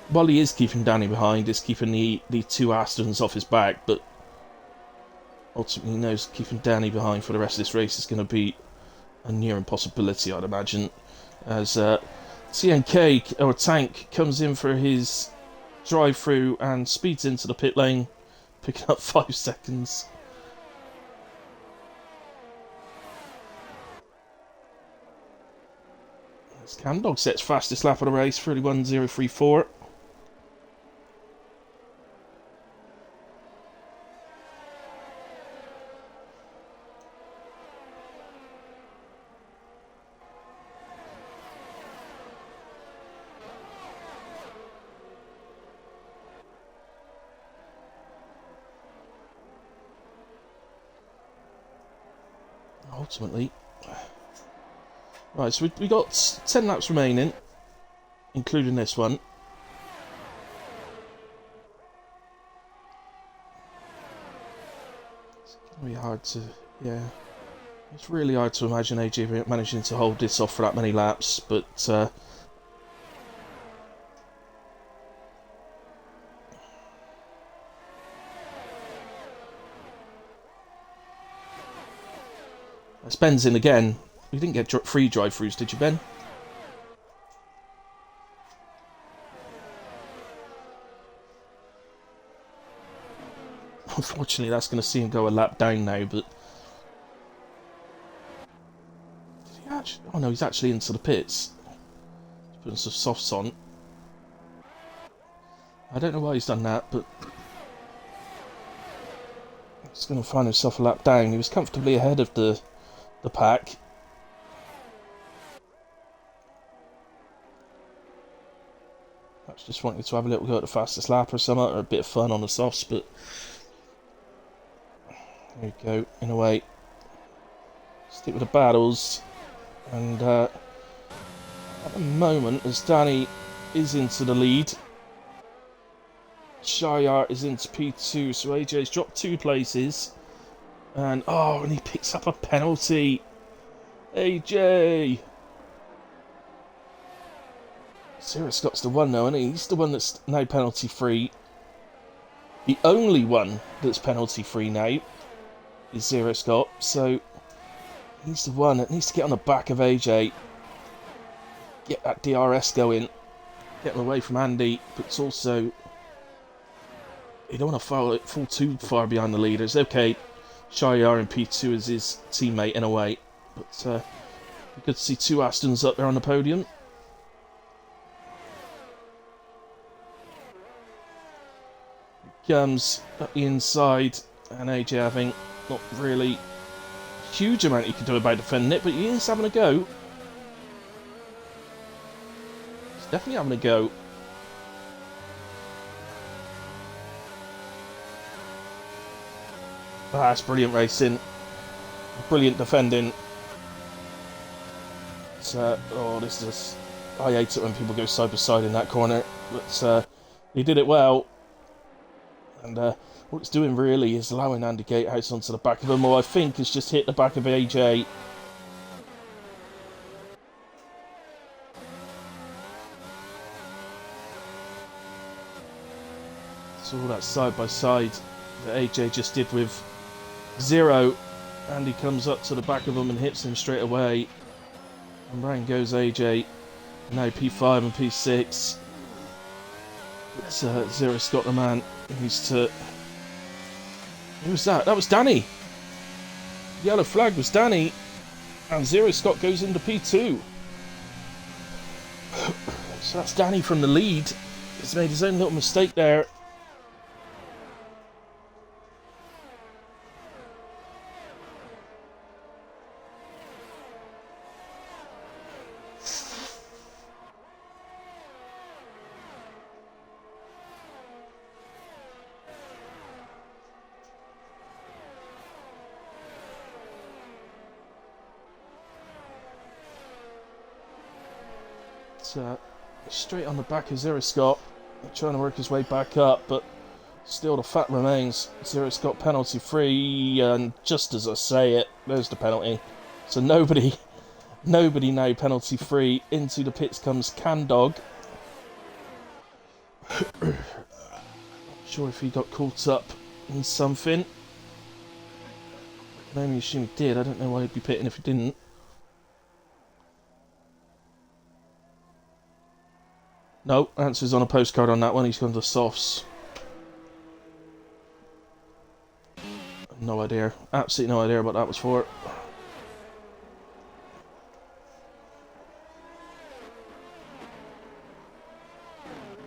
while he is keeping Danny behind, he's keeping the two Astons off his back, but ultimately he knows keeping Danny behind for the rest of this race is going to be a near impossibility, I'd imagine, as TNK, or Tank, comes in for his drive-through and speeds into the pit lane, picking up 5 seconds. As Camdog sets fastest lap of the race, 31.034. Ultimately, right, so we got 10 laps remaining, including this one. It's gonna be hard to, yeah, it's really hard to imagine AJ managing to hold this off for that many laps, but Ben's in again. You didn't get free drive-throughs, did you, Ben? Unfortunately, that's going to see him go a lap down now, but... Did he actually... Oh no, he's actually into the pits. He's putting some softs on. I don't know why he's done that, but... He's going to find himself a lap down. He was comfortably ahead of the pack. Perhaps just wanted to have a little go at the fastest lap or something, or a bit of fun on the softs, but there you go, in a way. Stick with the battles, and at the moment, as Danny is into the lead, Shayar is into P2, so AJ's dropped 2 places. And he picks up a penalty. AJ! Sarah Scott's the one now, isn't he? He's the one that's now penalty free. The only one that's penalty free now is Zero Scott, so he's the one that needs to get on the back of AJ. Get that DRS going. Get him away from Andy, but it's also... You don't want to fall too far behind the leaders. Okay. Shayar in P2 is his teammate in a way, but good to see 2 Astons up there on the podium. He comes at the inside, and AJ having Not really a huge amount he can do about defending it, but he is having a go. He's definitely having a go. Ah, that's brilliant racing. Brilliant defending. Oh, this is... I hate it when people go side by side in that corner. But he did it well. And what it's doing really is allowing Andy Gatehouse onto the back of him, or I think it's just hit the back of AJ. So all that side by side that AJ just did with Zero. Andy comes up to the back of him and hits him straight away. And round goes AJ. Now P5 and P6. It's Zero Scott the man. Needs to... Who was that? That was Danny! The yellow flag was Danny. And Zero Scott goes into P2. So that's Danny from the lead. He's made his own little mistake there. Straight on the back of Zero Scott, trying to work his way back up, but still the fact remains, Zero Scott penalty free, and just as I say it, there's the penalty. So nobody now penalty free. Into the pits comes Candog. Not sure if he got caught up in something. I can only assume he did. I don't know why he'd be pitting if he didn't. No, answer's on a postcard on that one. He's gone to softs. No idea. Absolutely no idea what that was for.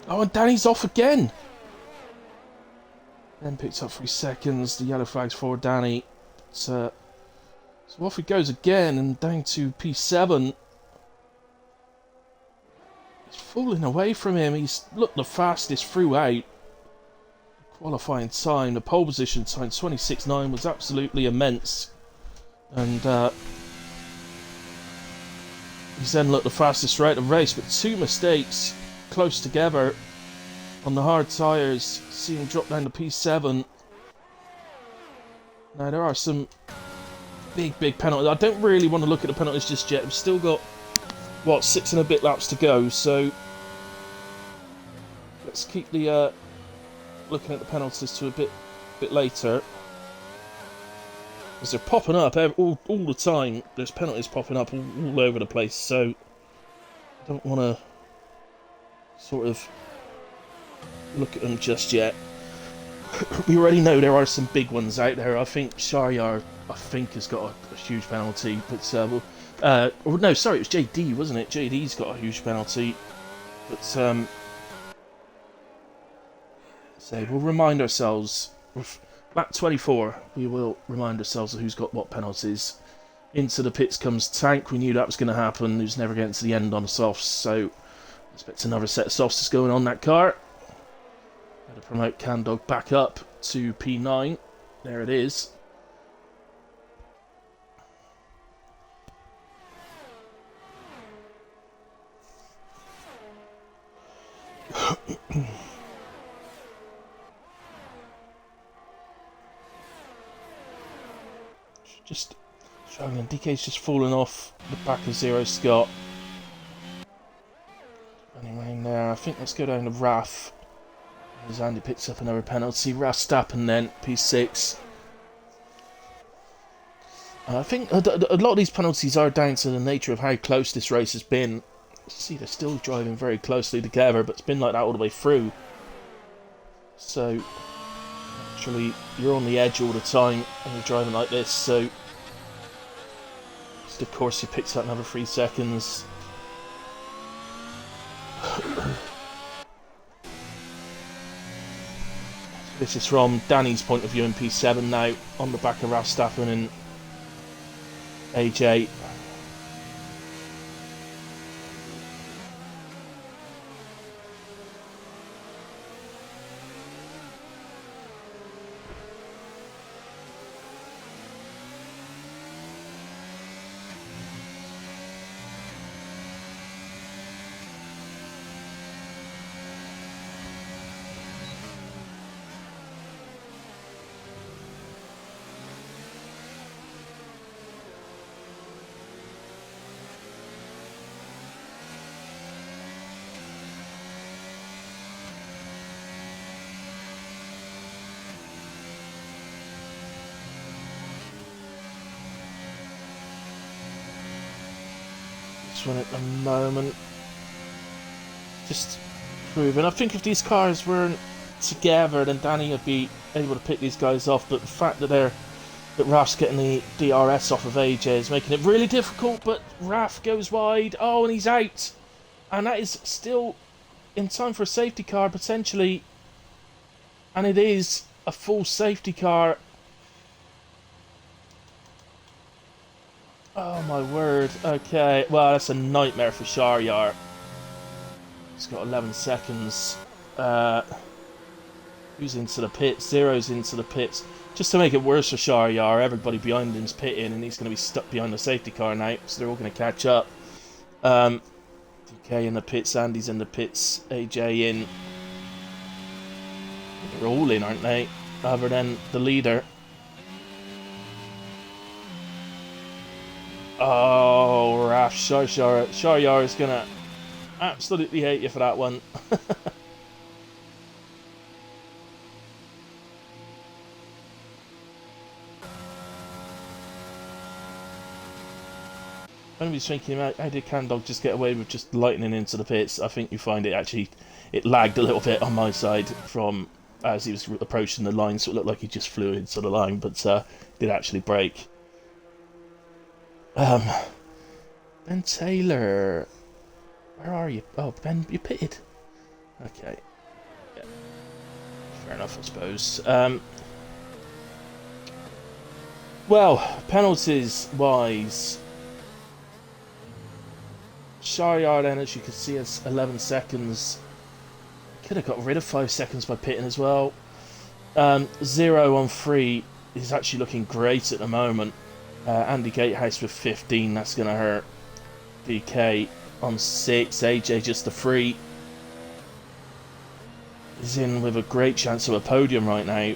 Oh, and Danny's off again! Then picks up 3 seconds. The yellow flag's for Danny. So off he goes again, and down to P7. He's falling away from him. He's looked the fastest throughout. Qualifying time, the pole position time, 26.9, was absolutely immense. And he's then looked the fastest throughout the race, but 2 mistakes close together on the hard tyres. See him drop down to P7. Now there are some big penalties. I don't really want to look at the penalties just yet. We've still got, what, 6 and a bit laps to go, so let's keep the looking at the penalties to a bit later, because they're popping up all the time. There's penalties popping up all over the place, so I don't want to sort of look at them just yet. We already know there are some big ones out there. I think Sharyar, has got a huge penalty, but or no, sorry, it was JD, wasn't it? JD's got a huge penalty, but so we'll remind ourselves with lap 24. We will remind ourselves of who's got what penalties. Into the pits comes Tank. We knew that was going to happen. He was never getting to the end on the softs, so expect another set of softs is going on that car. Got to promote Candog back up to P9. There it is. Just struggling. DK's just fallen off the back of Zero Scott. Running around there. I think let's go down to Raf. As Andy picks up another penalty. Raf Stappen then, P6. I think a lot of these penalties are down to the nature of how close this race has been. See, they're still driving very closely together, but it's been like that all the way through. So, actually, you're on the edge all the time when you're driving like this, so of course he picks up another 3 seconds. This is from Danny's point of view in P7 now, on the back of Verstappen and AJ. This one at the moment, just proving. I think if these cars weren't together, then Danny would be able to pick these guys off. But the fact that Raf's getting the DRS off of AJ is making it really difficult. But Raf goes wide. Oh, and he's out. And that is still in time for a safety car potentially. And it is a full safety car. Oh my word. Okay, well that's a nightmare for Shahryar. He's got 11 seconds. Who's into the pits? Zero's into the pits. Just to make it worse for Shahryar, everybody behind him's pitting and he's going to be stuck behind the safety car now, so they're all going to catch up. DK in the pits, Andy's in the pits, AJ in. They're all in, aren't they? Other than the leader. Oh, Raf, Shahryar is going to absolutely hate you for that one. When he's thinking, how did Candog just get away with just lightning into the pits? I think you find it lagged a little bit on my side from as he was approaching the line, so it looked like he just flew into the line, but did actually break. Ben Taylor, where are you? Oh, Ben, you pitted. Okay, yeah. Fair enough, I suppose. Well, penalties wise, Shahryar then, as you can see, has 11 seconds. Could have got rid of 5 seconds by pitting as well. 0 on 3 is actually looking great at the moment. Andy Gatehouse with 15, that's going to hurt. DK on 6, AJ just a 3. He's in with a great chance of a podium right now.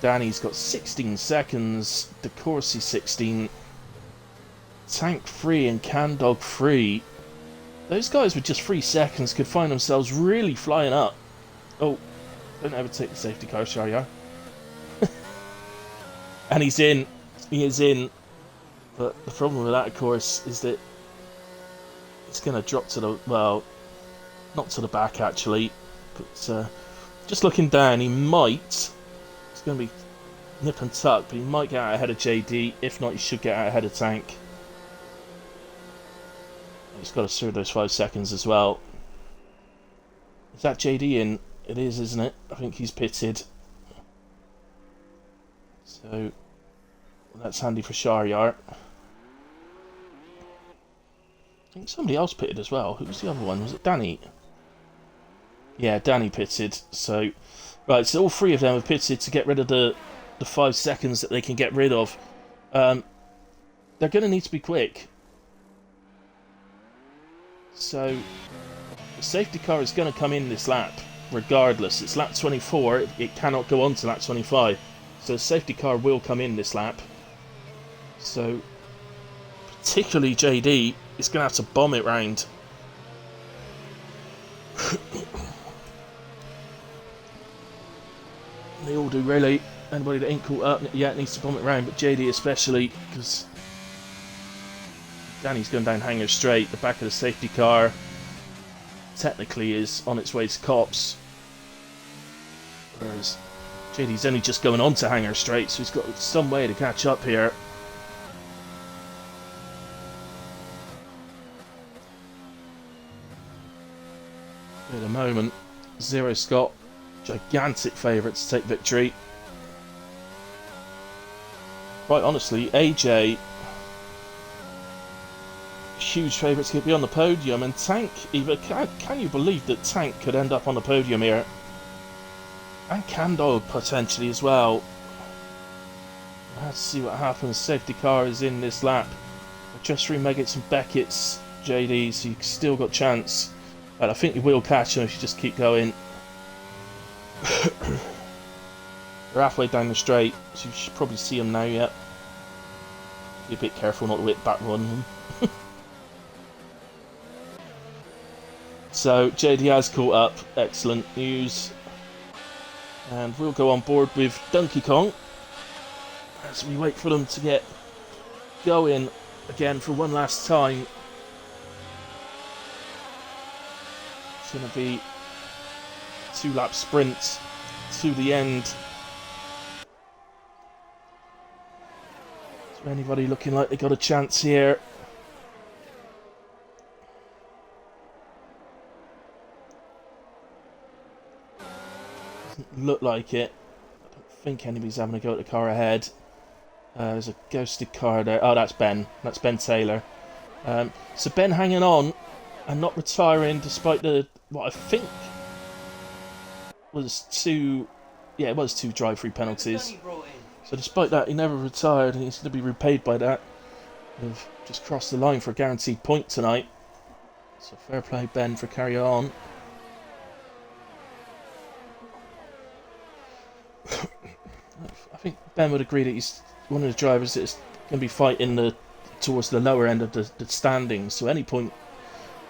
Danny's got 16 seconds, DeCourcy 16, Tank 3 and Candog 3. Those guys with just 3 seconds could find themselves really flying up. Oh, don't ever take the safety car, Shahryar. And he's in. He is in. But the problem with that, of course, is that it's going to drop to the, well, not to the back actually, but just looking down, he might, it's going to be nip and tuck, but he might get out ahead of JD. If not, he should get out ahead of Tank. He's got to serve those 5 seconds as well. Is that JD in? It is, isn't it? I think he's pitted. So that's handy for Shahryar. I think somebody else pitted as well. Who was the other one? Was it Danny? Yeah, Danny pitted. So, right, so all 3 of them have pitted to get rid of the 5 seconds that they can get rid of. They're going to need to be quick. So, the safety car is going to come in this lap, regardless. It's lap 24, it cannot go on to lap 25. So, the safety car will come in this lap. So, particularly JD is going to have to bomb it round. They all do, really. Anybody that ain't caught up yet needs to bomb it round, but JD especially, because Danny's going down Hanger Straight. The back of the safety car technically is on its way to Cops, whereas JD's only just going on to Hanger Straight, so he's got some way to catch up here. At the moment, Zero Scott gigantic favourite to take victory. Quite honestly, AJ, huge favourite to be on the podium, and Tank, even can you believe that Tank could end up on the podium here? And Candog potentially as well. Let's see what happens. Safety car is in this lap. Just through Meggetts and Beckett's JD, so you've still got chance. But I think you will catch them if you just keep going. They're halfway down the straight, so you should probably see them now, yeah. Be a bit careful not to whip back on them. So, JD has caught up. Excellent news. And we'll go on board with Donkey Kong as we wait for them to get going again for one last time. It's going to be a 2-lap sprint to the end. Is there anybody looking like they got a chance here? Doesn't look like it. I don't think anybody's having a go at the car ahead. There's a ghosted car there. Oh, that's Ben. That's Ben Taylor. So Ben hanging on and not retiring despite what I think was two drive-through penalties. So despite that, he never retired, and he's going to be repaid by that. We've just crossed the line for a guaranteed point tonight. So fair play, Ben, for carrying on. I think Ben would agree that he's one of the drivers that's going to be fighting towards the lower end of the standings. So any point,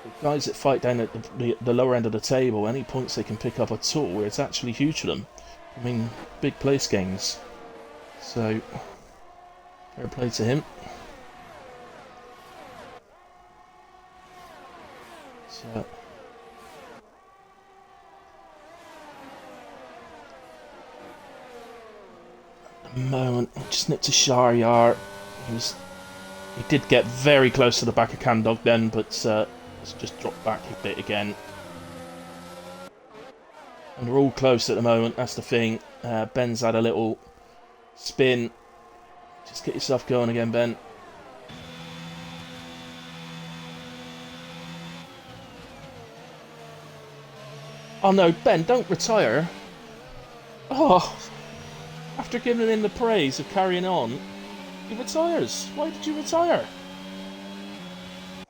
the guys that fight down at the lower end of the table, any points they can pick up at all, it's actually huge for them. I mean, big place games. So fair play to him. So moment, just nipped to Shahryar. He did get very close to the back of Candog then, but it's just dropped back a bit again. And we're all close at the moment, that's the thing. Ben's had a little spin. Just get yourself going again, Ben. Oh no, Ben, don't retire. Oh, after giving him the praise of carrying on, he retires. Why did you retire?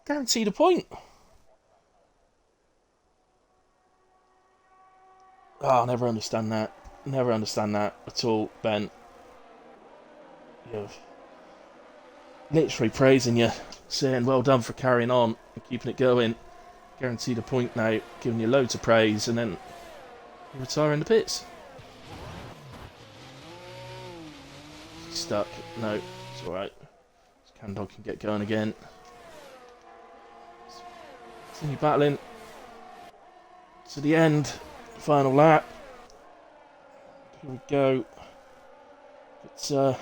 Guaranteed a point. Oh, I'll never understand that. Never understand that at all, Ben. You're literally praising you, saying well done for carrying on and keeping it going. Guaranteed a point now, giving you loads of praise, and then you retire in the pits. Stuck. No, it's alright. Candog can get going again. Continue battling to the end. Final lap. Here we go. But the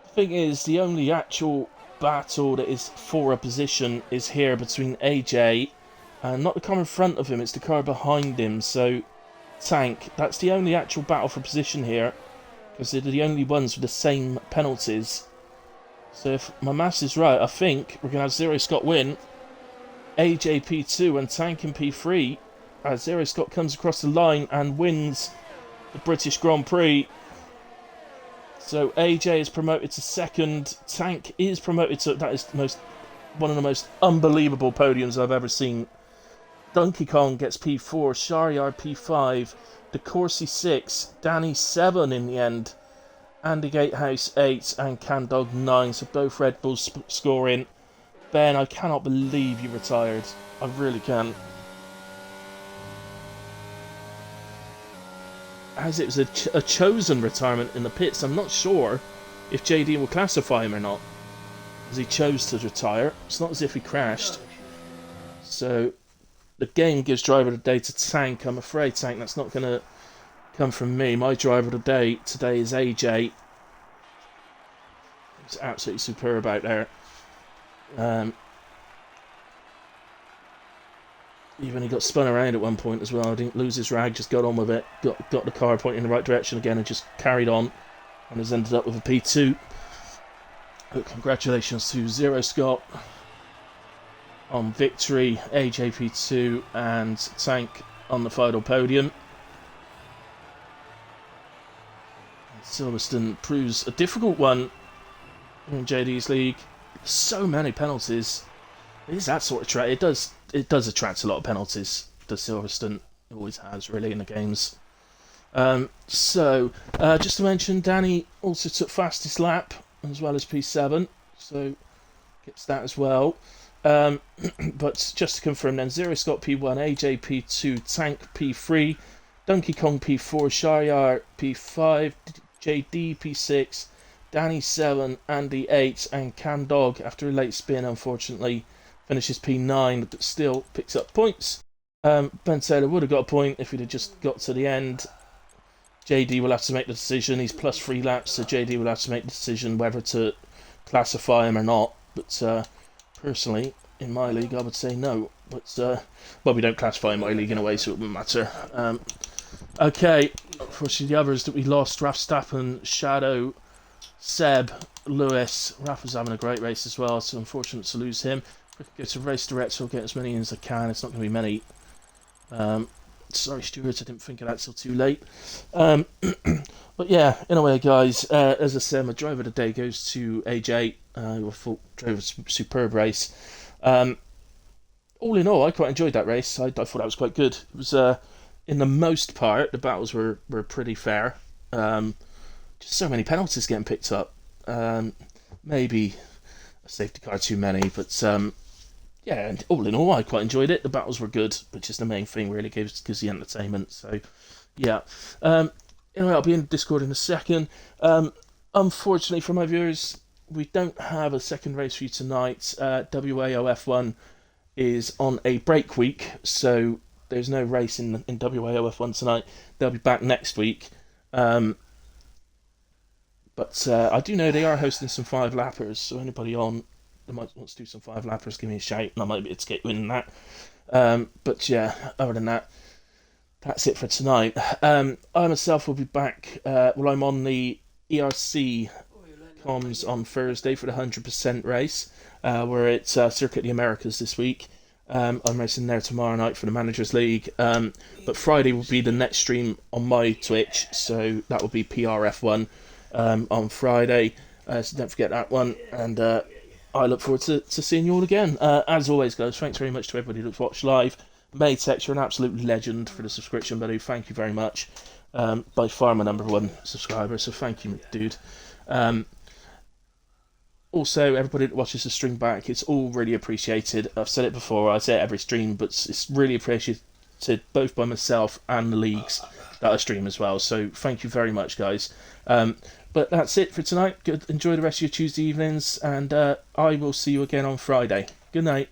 thing is, the only actual battle that is for a position is here between AJ and not the car in front of him, it's the car behind him. So Tank, that's the only actual battle for position here, because they're the only ones with the same penalties. So if my maths is right, I think we're going to have Zero Scott win, AJ P2 and Tank in P3, as Zero Scott comes across the line and wins the British Grand Prix. So AJ is promoted to second, Tank is promoted to... That is one of the most unbelievable podiums I've ever seen. Donkey Kong gets P4, Shahryar P5, DeCourcy 6, Danny 7 in the end, Andy Gatehouse 8 and Candog 9, so both Red Bulls scoring. Ben, I cannot believe you retired. I really can't. As it was a chosen retirement in the pits, I'm not sure if JD will classify him or not, as he chose to retire. It's not as if he crashed. So the game gives driver of the day to Tank. I'm afraid, Tank, that's not going to come from me. My driver of the day today is AJ. He's absolutely superb out there. Even he got spun around at one point as well. Didn't lose his rag, just got on with it. Got the car pointing in the right direction again and just carried on. And has ended up with a P2. But congratulations to Zero Scott on victory, AJ P2 and Tank on the final podium. Silverstone proves a difficult one in JD's League. So many penalties. It is that sort of track. It does attract a lot of penalties. Does Silverstone? It always has, really, in the games. Just to mention, Danny also took fastest lap as well as P7, so gets that as well. But just to confirm, then Zero Scott P1, AJ P2, Tank P3, Donkey Kong P4, Shariar P5, JD P6, Danny 7, Andy 8, and Cam Dog, after a late spin, unfortunately, finishes P9, but still picks up points. Ben Taylor would have got a point if he'd have just got to the end. JD will have to make the decision. He's plus 3 laps, so JD will have to make the decision whether to classify him or not. But personally, in my league, I would say no. But well, we don't classify in my league in a way, so it wouldn't matter. Okay, unfortunately, the others that we lost: Raf Stappen, Shadow, Seb, Lewis. Raf was having a great race as well, so unfortunate to lose him. Go to race director, I'll get as many in as I can. It's not going to be many. Sorry, Stuart, I didn't think of that till too late. But yeah, in a way, guys, as I said, my driver of the day goes to AJ, who I thought drove a superb race. All in all, I quite enjoyed that race. I thought that was quite good. It was, in the most part, the battles were pretty fair. Just so many penalties getting picked up. Maybe a safety car too many, but yeah, and all in all, I quite enjoyed it. The battles were good, which is the main thing, really, gives the entertainment. So, yeah. Anyway, I'll be in Discord in a second. Unfortunately for my viewers, we don't have a second race for you tonight. WAOF1 is on a break week, so there's no race in WAOF1 tonight. They'll be back next week. But I do know they are hosting some 5-lappers, so anybody on that might want to do some 5-lappers, give me a shout, and I might be able to get winning that. But yeah, other than that, that's it for tonight. I myself will be back. I'm on the ERC comms on Thursday for the 100% race. We're at Circuit of the Americas this week. I'm racing there tomorrow night for the Managers League. But Friday will be the next stream on my Twitch, so that will be PRF1 on Friday. So don't forget that one. And I look forward to seeing you all again. As always, guys, thanks very much to everybody that's watched live. Matex, you're an absolute legend for the subscription, buddy. Thank you very much. By far my #1 subscriber, so thank you, dude. Also, everybody that watches the stream back, it's all really appreciated. I've said it before, I say it every stream, but it's really appreciated both by myself and the leagues that I stream as well. So thank you very much, guys. But that's it for tonight. Enjoy the rest of your Tuesday evenings, and I will see you again on Friday. Good night.